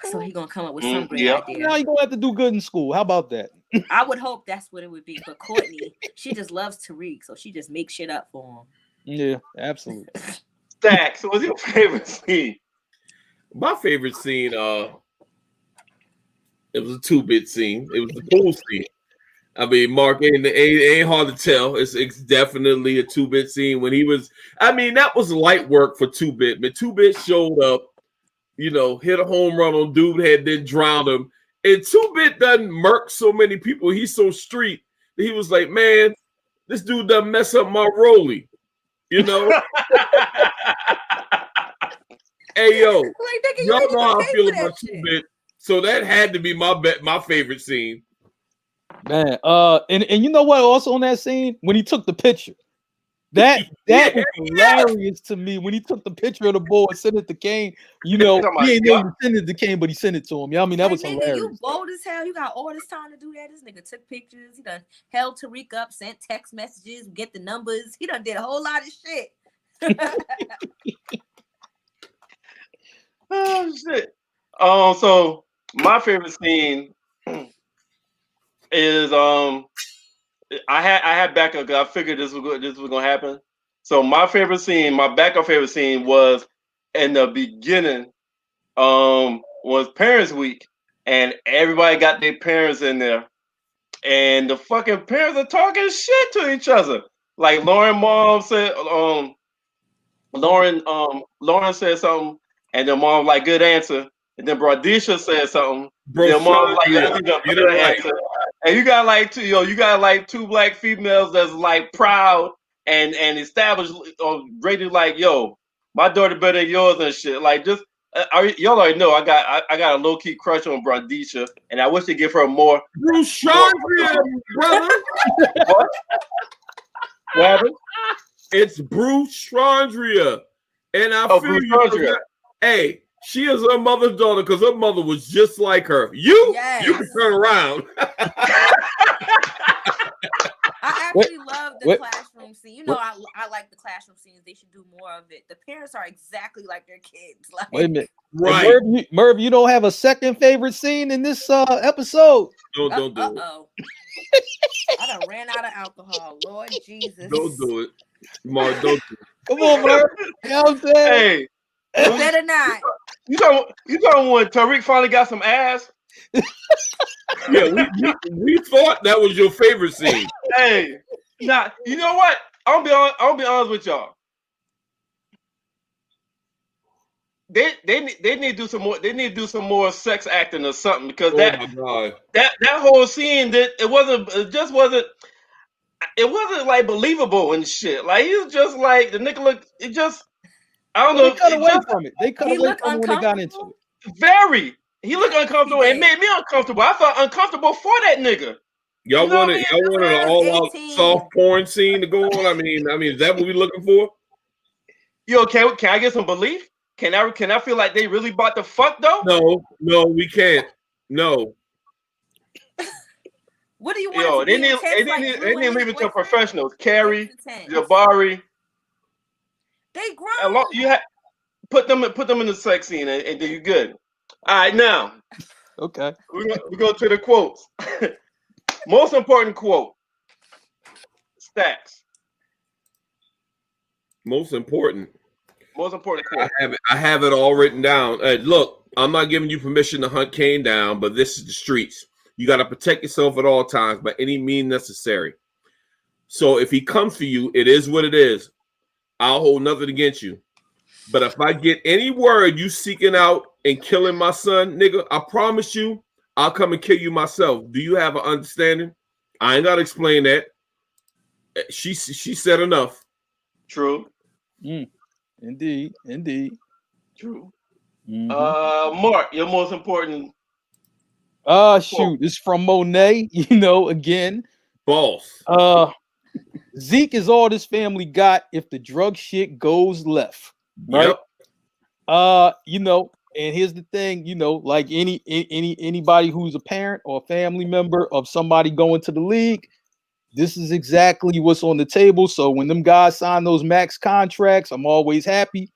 So he's gonna come up with some great idea. Now you're gonna have to do good in school. How about that? I would hope that's what it would be. But Courtney, she just loves Tariq, so she just makes shit up for him. Yeah, absolutely. Stacks, what's your favorite scene? My favorite scene, it was a 2-Bit scene. It was the pool scene. I mean, Mark, ain't hard to tell. It's definitely a 2-Bit scene. When he was, I mean, that was light work for 2-Bit. But 2-Bit showed up, you know, hit a home run on dude head, then drowned him. And 2-Bit done murk so many people. He's so street that he was like, man, this dude done mess up my rollie. You know? Hey, yo, Like, nigga, y'all know how I feel about shit. 2-Bit. So that had to be my favorite scene. Man, and you know what? Also on that scene, when he took the picture, that was hilarious to me. When he took the picture of the boy and sent it to Kane, you know, he ain't know he sent it to Kane, but he sent it to him. Yeah, I mean that was nigga, hilarious. You bold as hell. You got all this time to do that. This nigga took pictures. He done held Tariq up, sent text messages, get the numbers. He done did a whole lot of shit. Oh shit. So my favorite scene is I had backup because I figured this was gonna happen. So my favorite scene, my backup favorite scene was in the beginning, was Parents Week, and everybody got their parents in there, and the fucking parents are talking shit to each other. Like Lauren mom said, Lauren said something, and the mom like good answer, and then Brodisha said something. The mom like good answer. And you got like two black females that's like proud and established rated like, yo, my daughter better than yours and shit. Like just y'all already know I got a low key crush on Brodisha, and I wish they give her more. Bruce Chandria, brother. What? What happened? It's Bruce Strandria. And I Oh, feel Bruce you. Strandria. Hey, she is her mother's daughter because her mother was just like her. You Yes. can turn around. I actually love the classroom scene. You know, I like the classroom scenes. They should do more of it. The parents are exactly like their kids. Like, Wait a minute. Right. Merv, you don't have a second favorite scene in this episode? Don't do it. I done ran out of alcohol. Lord Jesus. Don't do it. Mark, don't do it. Come on, Merv. You know what I'm saying? Hey, You better not. You talking when Tariq finally got some ass? Yeah, we thought that was your favorite scene. Hey, now you know what? I'll be honest with y'all. They need to do some more. They need to do some more sex acting or something because my God. that whole scene it just wasn't like believable and shit. Like he was just like the nigga looked. It just I don't know. They cut away from it. They cut away from it when they got into it. Very. He looked uncomfortable. It made me uncomfortable. I felt uncomfortable for that nigga. Y'all wanted an all-out soft porn scene to go on. I mean, is that what we looking for? Yo, can I get some belief? Can I feel like they really bought the fuck though? No, we can't. No. What do you want? Yo, they need to leave it to professionals. Carrie, Jabari. They grown. You put them in the sex scene and then you're good. All right, now. Okay. We go to the quotes. Most important quote. Stacks. Most important quote. I have it all written down. Look, I'm not giving you permission to hunt Kane down, but this is the streets. You got to protect yourself at all times by any means necessary. So if he comes for you, it is what it is. I'll hold nothing against you. But if I get any word you seeking out and killing my son, nigga, I promise you, I'll come and kill you myself. Do you have an understanding? I ain't got to explain that. She said enough. True. Indeed. True. Mm-hmm. Mark, your most important. Shoot, it's from Monet. You know, again, boss. Zeke is all this family got if the drug shit goes left, right? Yep. You know, and here's the thing, you know, like anybody who's a parent or a family member of somebody going to the league, this is exactly what's on the table. So when them guys sign those max contracts, I'm always happy,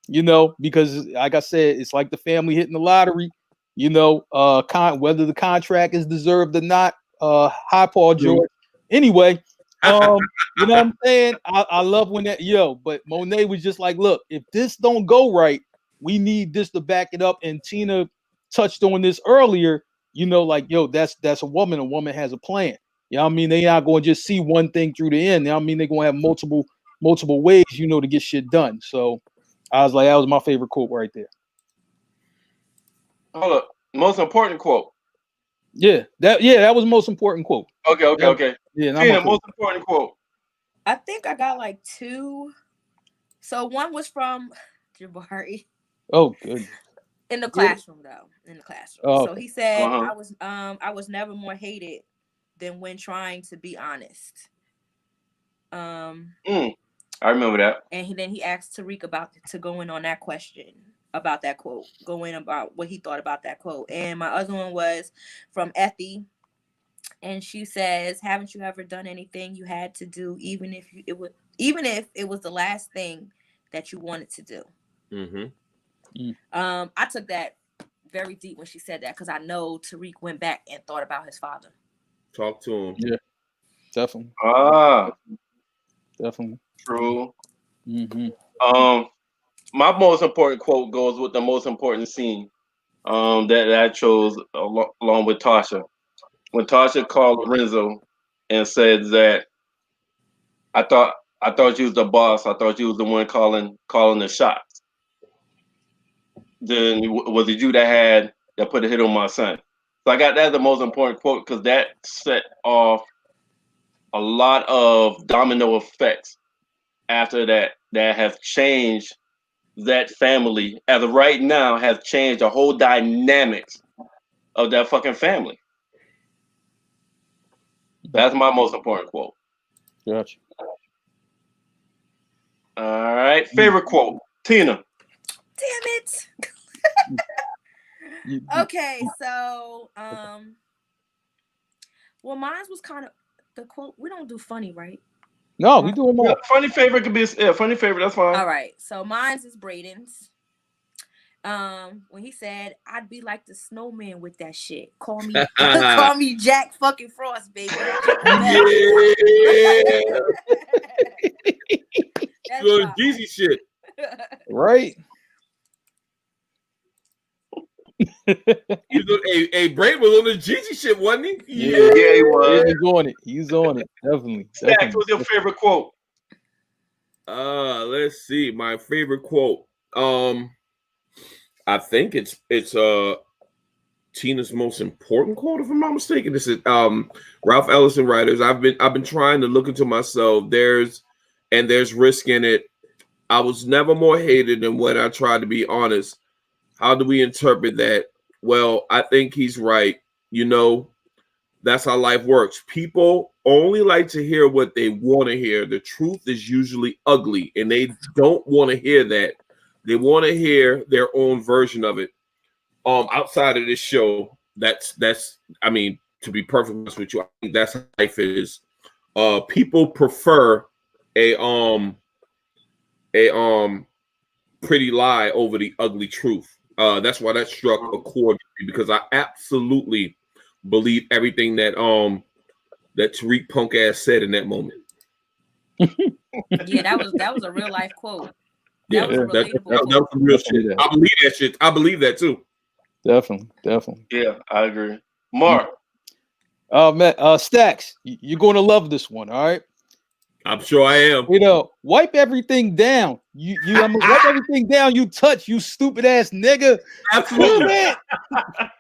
you know, because like I said, it's like the family hitting the lottery, you know, whether the contract is deserved or not. Hi, Paul George. Anyway, you know what I'm saying? I love when that, but Monet was just like, look, if this don't go right, we need this to back it up. And Tina touched on this earlier, you know, like, that's a woman. A woman has a plan. You know what I mean? They not going to just see one thing through the end. You know what I mean? They're going to have multiple ways, you know, to get shit done. So I was like, that was my favorite quote right there. Hold up. Most important quote. Yeah, that was the most important quote. Okay. Yeah, Tina, most important quote. I think I got like two. So one was from Jabari. Oh, good. In the classroom, though. In the classroom. Oh, so he said, I was never more hated than when trying to be honest. I remember that. And then he asked Tariq to go in on that question about that quote, go in about what he thought about that quote. And my other one was from Effie, and she says, "Haven't you ever done anything you had to do, even if it was the last thing that you wanted to do?" Mm-hmm. I took that very deep when she said that because I know Tariq went back and thought about his father. Talk to him. Yeah, definitely. Definitely. True. Mm-hmm. My most important quote goes with the most important scene. That I chose along with Tasha. When Tasha called Lorenzo and said that I thought you was the boss. I thought you was the one calling the shots. Then was it you that put a hit on my son? So I got that as the most important quote because that set off a lot of domino effects after that have changed that family as of right now has changed the whole dynamics of that fucking family. That's my most important quote. Gotcha. All right. Favorite quote, Tina. Damn it. Okay, so well, mine was kind of the quote. We don't do funny, right? No, we doing more. Funny favorite could be funny favorite. That's fine. All right, so mine's is Braden's. When he said, "I'd be like the snowman with that shit. Call me, call me Jack fucking Frost, baby." Yeah. That's Little Jeezy shit. Right. Braid was on the Jeezy shit, wasn't he? Yeah, he was. He's on it. He's on it. Definitely. Stacks, what's your favorite quote? Let's see. My favorite quote. I think it's Tina's most important quote, if I'm not mistaken. This is Ralph Ellison writers. I've been trying to look into myself. There's risk in it. I was never more hated than when I tried to be honest. How do we interpret that? Well, I think he's right. You know, that's how life works. People only like to hear what they want to hear. The truth is usually ugly, and they don't want to hear that. They want to hear their own version of it. Outside of this show, that's I mean, to be perfectly honest with you, I think that's how life is. People prefer a pretty lie over the ugly truth. That's why that struck a chord with me, because I absolutely believe everything that Tariq punk ass said in that moment. Yeah, that was a real life quote. Yeah, that was a relatable quote. That was some real shit. I believe that shit. I believe that too. Definitely. Yeah, I agree. Mark. Man, Stacks, you're going to love this one. All right. I'm sure I am. You know, wipe everything down. I'm gonna wipe everything down you touch, you stupid ass nigga. Absolutely.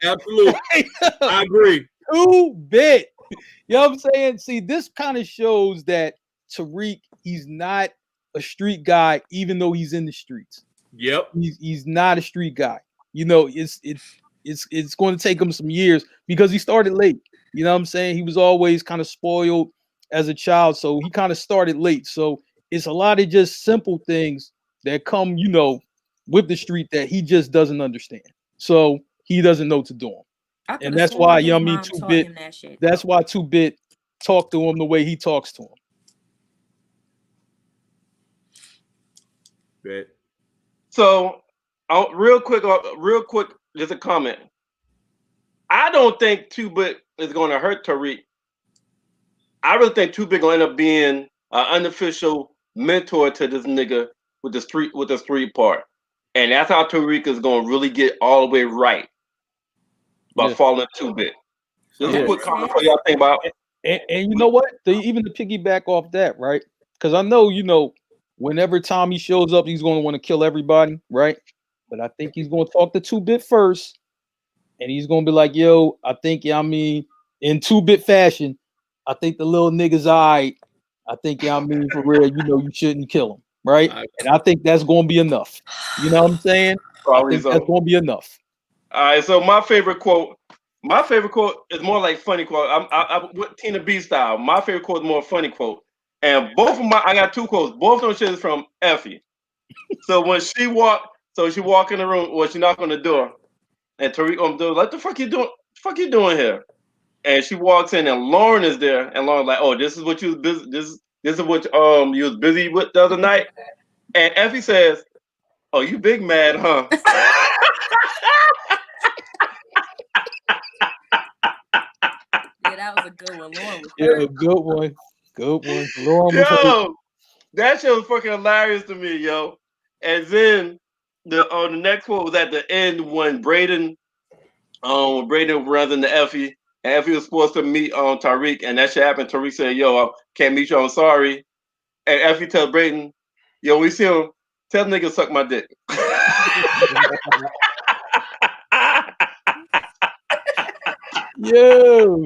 Absolutely. I agree. Too big. You know what I'm saying? See, this kind of shows that Tariq, he's not a street guy, even though he's in the streets. Yep. He's not a street guy. You know, it's going to take him some years because he started late. You know what I'm saying? He was always kind of spoiled as a child, so he kind of started late. So it's a lot of just simple things that come, you know, with the street that he just doesn't understand. So he doesn't know to do them. And that's why, you know what I mean, 2-Bit. That's why 2-Bit talked to him the way he talks to him. Bet. So, real quick, just a comment. I don't think 2-Bit is going to hurt Tariq. I really think 2-Bit going to end up being an unofficial mentor to this nigga with the street part, and that's how Tariq is going to really get all the way right by following 2-Bit. Just a quick comment for y'all think about. And you know what? Even to piggyback off that, right? Because I know, you know, whenever Tommy shows up, he's going to want to kill everybody, right? But I think he's going to talk to 2-Bit first, and he's going to be like, yo, I think, I mean, in 2-Bit fashion, I think the little nigga's all right. I think, I mean, for real, you know, you shouldn't kill him, right? And I think that's going to be enough. You know what I'm saying? Probably I think that's going to be enough. All right, so my favorite quote is more like funny quote. I'm with Tina B style. My favorite quote is more funny quote. And I got two quotes. Both of them shit is from Effie. So when she walk in the room, well, she knock on the door, and Tariq on the door, like, the fuck you doing? The fuck you doing here? And she walks in, and Lauren is there, and Lauren's like, oh, this is what you was busy. This is what you was busy with the other night. And Effie says, oh, you big mad, huh? Yeah, that was a good one. Lauren was a good one. Good one. Lauren was that shit was fucking hilarious to me, yo. And then the next quote was at the end when Braden runs into Effie, and Effie was supposed to meet Tariq, and that shit happened. Tariq said, yo, I can't meet you, I'm sorry. And Effie tells Braden, yo, we see him, tell the nigga suck my dick. Yo,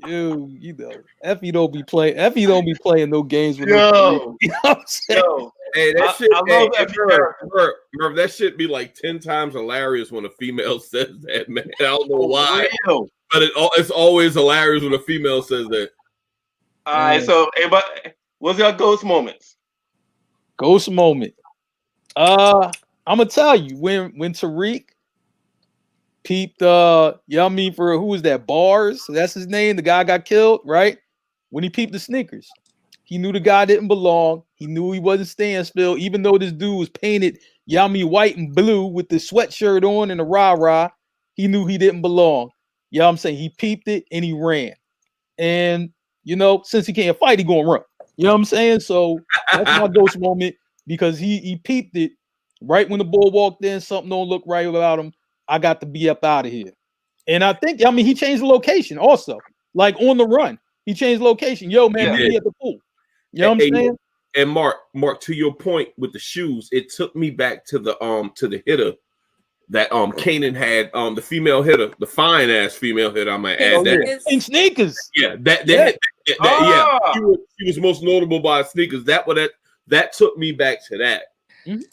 you know, Effie don't be playing no games with yo. You know what I'm saying? Yo. Hey, that shit. I love Merv, that shit be like 10 times hilarious when a female says that, man. I don't know why, but it's always hilarious when a female says that. All right, so What's your ghost moments? Ghost moment. I'm gonna tell you when Tariq peeped yeah, I mean for who was that? Bars, that's his name. The guy got killed, right? When he peeped the sneakers, he knew the guy didn't belong. He knew he wasn't Stansfield, even though this dude was painted yummy white and blue with the sweatshirt on and the rah-rah. He knew he didn't belong. You know what I'm saying? He peeped it and he ran. And since he can't fight, he gonna run. You know what I'm saying? So that's my ghost moment because he peeped it right when the bull walked in. Something don't look right about him. I got to be up out of here. And I mean, he changed the location also. Like on the run, he changed location. Yo, man, He meet did. me at the pool. You know what I'm And, saying? and Mark, to your point with the shoes, it took me back to the hitter that Kanan had, the female hitter, the fine ass female hitter. I might Pink add that. sneakers. In sneakers. Yeah, Yeah. yeah. Ah! She was most notable by sneakers. That took me back to that. Mhm.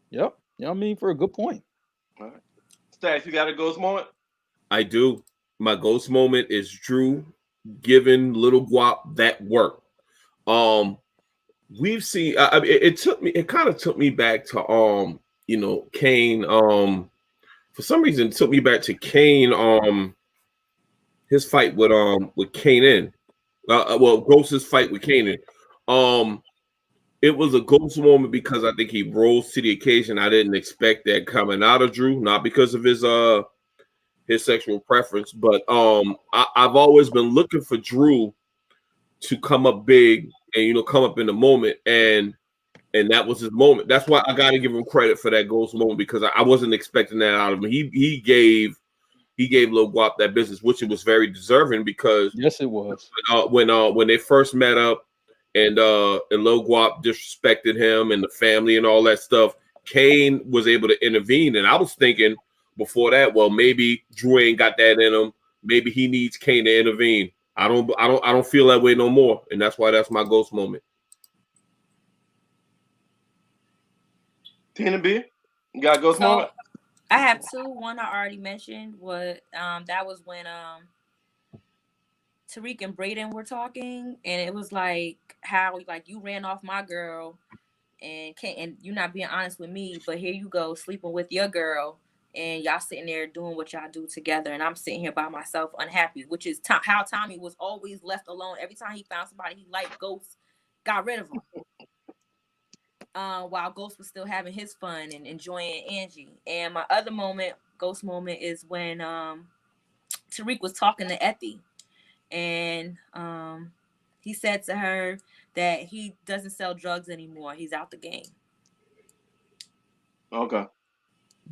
Yep. You know what I mean? For a good point. All right. Stacks, you got a ghost moment? I do. My ghost moment is Drew giving Little Guap that work. We've seen. I mean, it kind of took me back to Kane. For some reason, it took me back to Kane. His fight with Kanan. Ghost's fight with Kanan. It was a ghost moment because I think he rose to the occasion. I didn't expect that coming out of Drew, not because of his sexual preference, but I've always been looking for Drew to come up big and come up in the moment, and that was his moment. That's why I got to give him credit for that ghost moment because I wasn't expecting that out of him. He gave Lil Guap that business, which it was very deserving because Yes, it was. when they first met up and Lil Guap disrespected him and the family and all that stuff, Kane was able to intervene, and I was thinking before that, well, maybe Drew ain't got that in him. Maybe he needs Kane to intervene. I don't feel that way no more, and that's why that's my ghost moment. Tina B, you got a ghost moment? I have two. One I already mentioned was that was when Tariq and Braden were talking, and it was like how like you ran off my girl, and you're not being honest with me, but here you go sleeping with your girl, and y'all sitting there doing what y'all do together, and I'm sitting here by myself unhappy, which is how Tommy was always left alone. Every time he found somebody he liked, Ghost got rid of him. While Ghost was still having his fun and enjoying Angie. And my other ghost moment, is when Tariq was talking to Effie, and he said to her that he doesn't sell drugs anymore. He's out the game. Okay.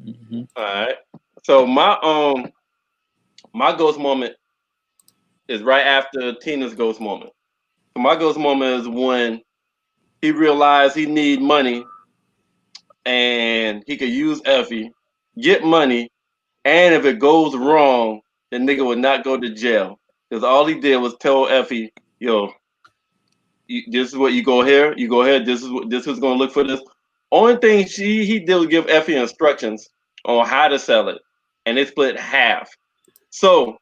Mm-hmm. All right. So my ghost moment is right after Tina's ghost moment. So my ghost moment is when he realized he need money and he could use Effie, get money, and if it goes wrong, the nigga would not go to jail. Because all he did was tell Effie, yo, this is what you go here, this is gonna look for this. Only thing he did was give Effie instructions on how to sell it. And they split half. So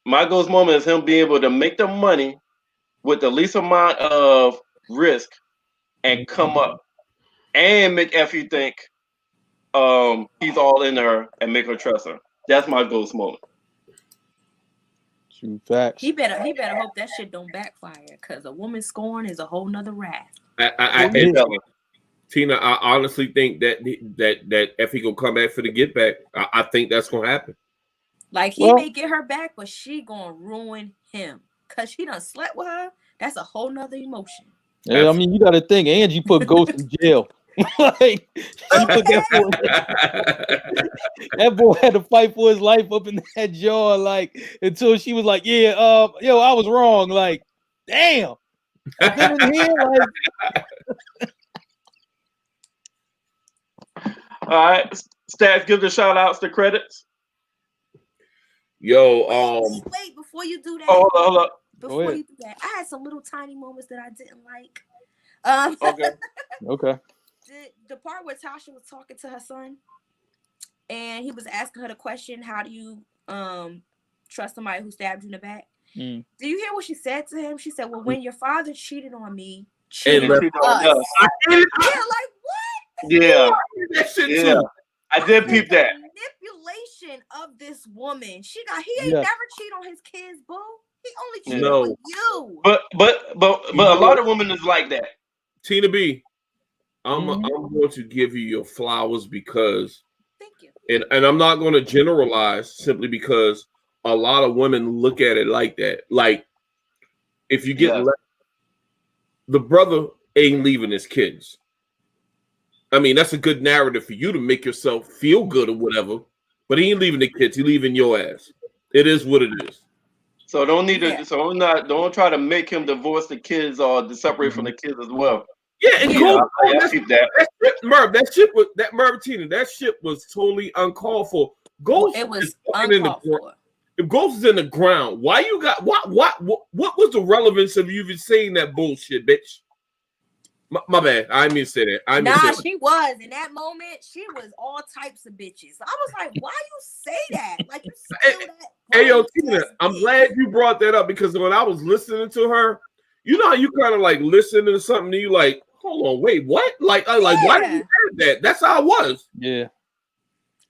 my ghost moment is him being able to make the money with the least amount of risk and come up and make Effie think he's all in her and make her trust her. That's my ghost moment. True facts. He better hope that shit don't backfire, because a woman scorn is a whole nother wrath. Tina, I honestly think that Effie gonna come back for the get back. I think that's gonna happen. Like he may get her back, but she gonna ruin him because she done slept with her. That's a whole nother emotion. Yeah, I mean, you got to think. Angie put Ghost in jail. Like she put that boy had to fight for his life up in that jaw, like until she was like, "Yeah, yo, I was wrong." Like, damn. But then in here, like, all right, Stats, give the shout outs, the credits. Yo, wait, before you do that. Oh, hold up. Before you do that, I had some little tiny moments that I didn't like. Okay. The part where Tasha was talking to her son, and he was asking her the question, "How do you trust somebody who stabbed you in the back?" Mm. Do you hear what she said to him? She said, "Well, when your father cheated on me, And cheated left on us." I hated Yeah, like what? Yeah, that shit yeah. too. I did peep that. Manipulation of this woman. He ain't Yes. never cheat on his kids, boo. He only cheated No. on you. But You a know lot what? of women is like that. Tina B, I'm Mhm. going to give you your flowers because, Thank you. and I'm not going to generalize simply because a lot of women look at it like that. Like if you get Yeah. the brother ain't leaving his kids. I mean, that's a good narrative for you to make yourself feel good or whatever. But he ain't leaving the kids. He leaving your ass. It is what it is. So don't need Yeah. to. So don't try to make him divorce the kids or to separate from the kids as well. Yeah, and Yeah. go. I peep that. Merv, that Merv Tina, that shit was totally uncalled for. Ghost It was is fucking in the uncalled for. if Ghost is in the ground, why you got what was the relevance of you even saying that bullshit, bitch? My bad. I didn't mean to say that. I didn't mean to Nah, say that. she was in that moment. She was all types of bitches. I was like, "Why you say that? Like you still that?" Hey yo, grown Tina, ass I'm bitch. glad you brought that up because when I was listening to her, you know how you kind of like listen to something and you like, hold on, wait, what? Like why did you Yeah. add that? That's how I was. Yeah.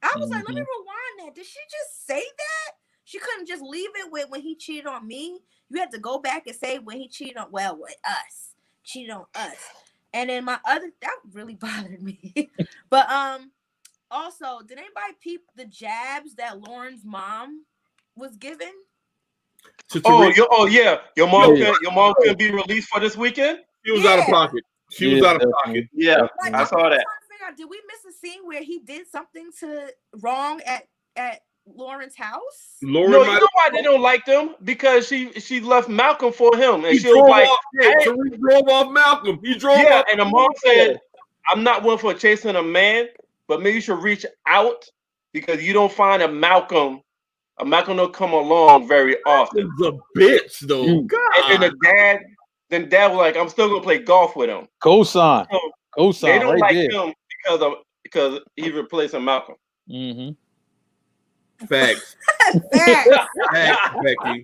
I was like, "Let me Mhm. rewind that. Did she just say that? She couldn't just leave it with when he cheated on me. You had to go back and say when he cheated on with us, cheated on us." And then my other that really bothered me. But also, did anybody peep the jabs that Lauren's mom was given? To Oh, Tariq, yeah. Your yo, mom can be released for this weekend. she was out of Yeah. pocket. She was Yeah, out of pocket. definitely. Yeah, Like Definitely. I I'm saw trying that. to figure out, did we miss a scene where he did something wrong at Lauren's house? No, Lauren you might know why they don't like them? Because she left Malcolm for him, and he she was drove like, off. Yeah, "Hey." Tariq drove off Malcolm. He drove Yeah, off. and the mom said, "I'm not one for chasing a man, but maybe you should reach out because you don't find a Malcolm don't come along very often." Malcolm's a bitch, though. Mm. And God. then dad was like, "I'm still gonna play golf with him." Cosign. So they Cosign don't right like there. him because he replacing Malcolm. Mm-hmm. Facts. Facts. Facts, Becky.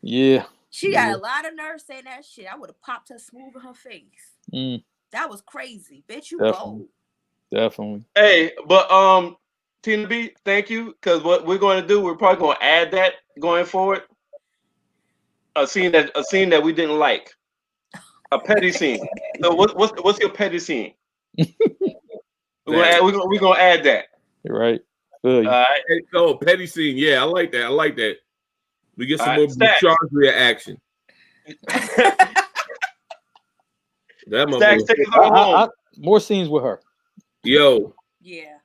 Yeah. She got a lot of nerve saying that shit. I would have popped her smooth in her face. Mm, That was crazy. Bitch, you definitely. bold. Definitely. Hey, but Tina B, thank you, because what we're going to do, we're probably going to add that going forward. A scene that we didn't like, a petty scene. So what's your petty scene? We're gonna add that. You're right. Feel you. All Hey, oh, petty scene. Yeah, I like that. I like that. We get some All more right, Stacks. Bouchardria action. That Stacks, motherfucker. take us on home. More scenes with her. Yo, Yeah.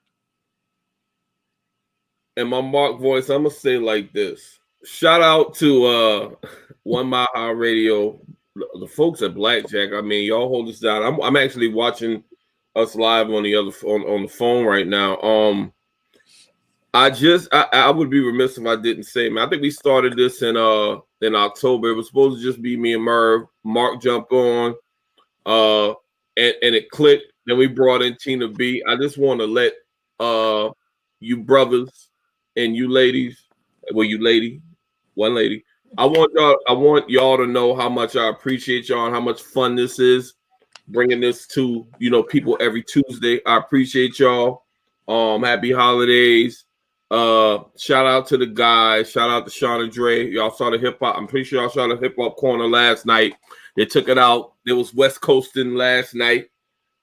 in my Mark voice, I'm gonna say like this. Shout out to One Mile High Radio, the folks at Blackjack. I mean, y'all hold us down. I'm actually watching us live on the other on the phone right now. I would be remiss if I didn't say, man. I think we started this in October. It was supposed to just be me and Merv. Mark jumped on, and it clicked. Then we brought in Tina B. I just want to let you brothers and you ladies, well, you lady, one lady. I want y'all to know how much I appreciate y'all and how much fun this is. Bringing this to people every Tuesday. I appreciate y'all. Happy holidays. Shout out to the guys. Shout out to Sean and Dre. Y'all saw the hip hop. I'm pretty sure y'all saw the hip hop corner last night. They took it out. It was West Coasting last night.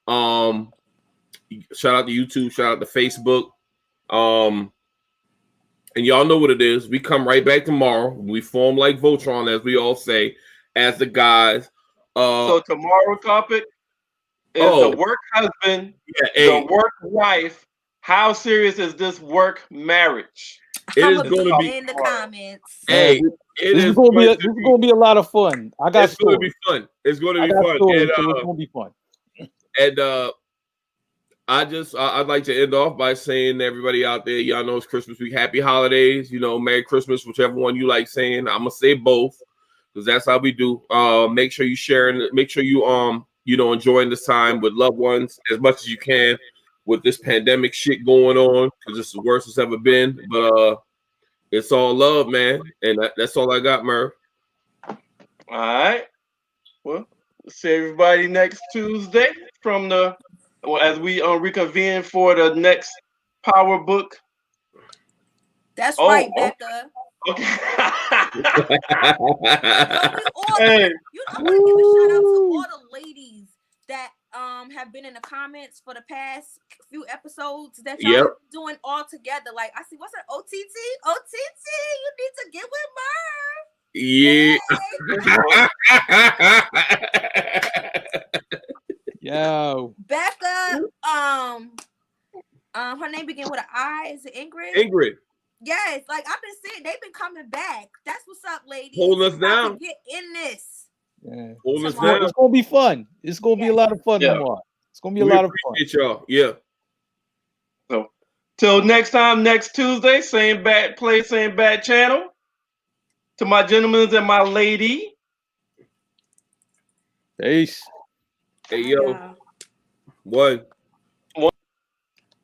Shout out to YouTube. Shout out to Facebook. And y'all know what it is. We come right back tomorrow. We form like Voltron, as we all say, as the guys. So tomorrow topic is the work husband, yeah, the work wife. How serious is this work marriage? It is I'm going to be be in the comments. Hey, this is going to be a lot of fun. I got it's going to be fun. It's going to be fun. Stories, so it's going to be fun. And I'd like to end off by saying to everybody out there, y'all know it's Christmas week. Happy holidays. Merry Christmas, whichever one you like saying. I'm gonna say both because that's how we do. Make sure you sharing. Make sure you enjoying this time with loved ones as much as you can with this pandemic shit going on because it's the worst it's ever been. But It's all love, man, and that's all I got, Merv. All right. Well, see everybody next Tuesday from the as we reconvene for the next Power Book. That's Oh, right, Becca. okay. We all Hey. I want to give a shout out to all the ladies that have been in the comments for the past few episodes that y'all Yep. doing all together. Like I see, what's that? OTT, you need to get with Yeah. Yo, Becca. Her name begin with an I. Is it Ingrid? Ingrid. Yes, like I've been seeing, they've been coming back. That's what's up, ladies. Hold us About to down. Get in this. yeah. Hold us Tomorrow. down. It's gonna be fun. It's gonna be a lot of fun Yeah. tomorrow. It's gonna be a We lot of fun. appreciate y'all. Yeah. So till next time, next Tuesday, same bad place, same bad channel. To my gentlemen and my lady. Peace. Hey, Bye, yo. y'all. One.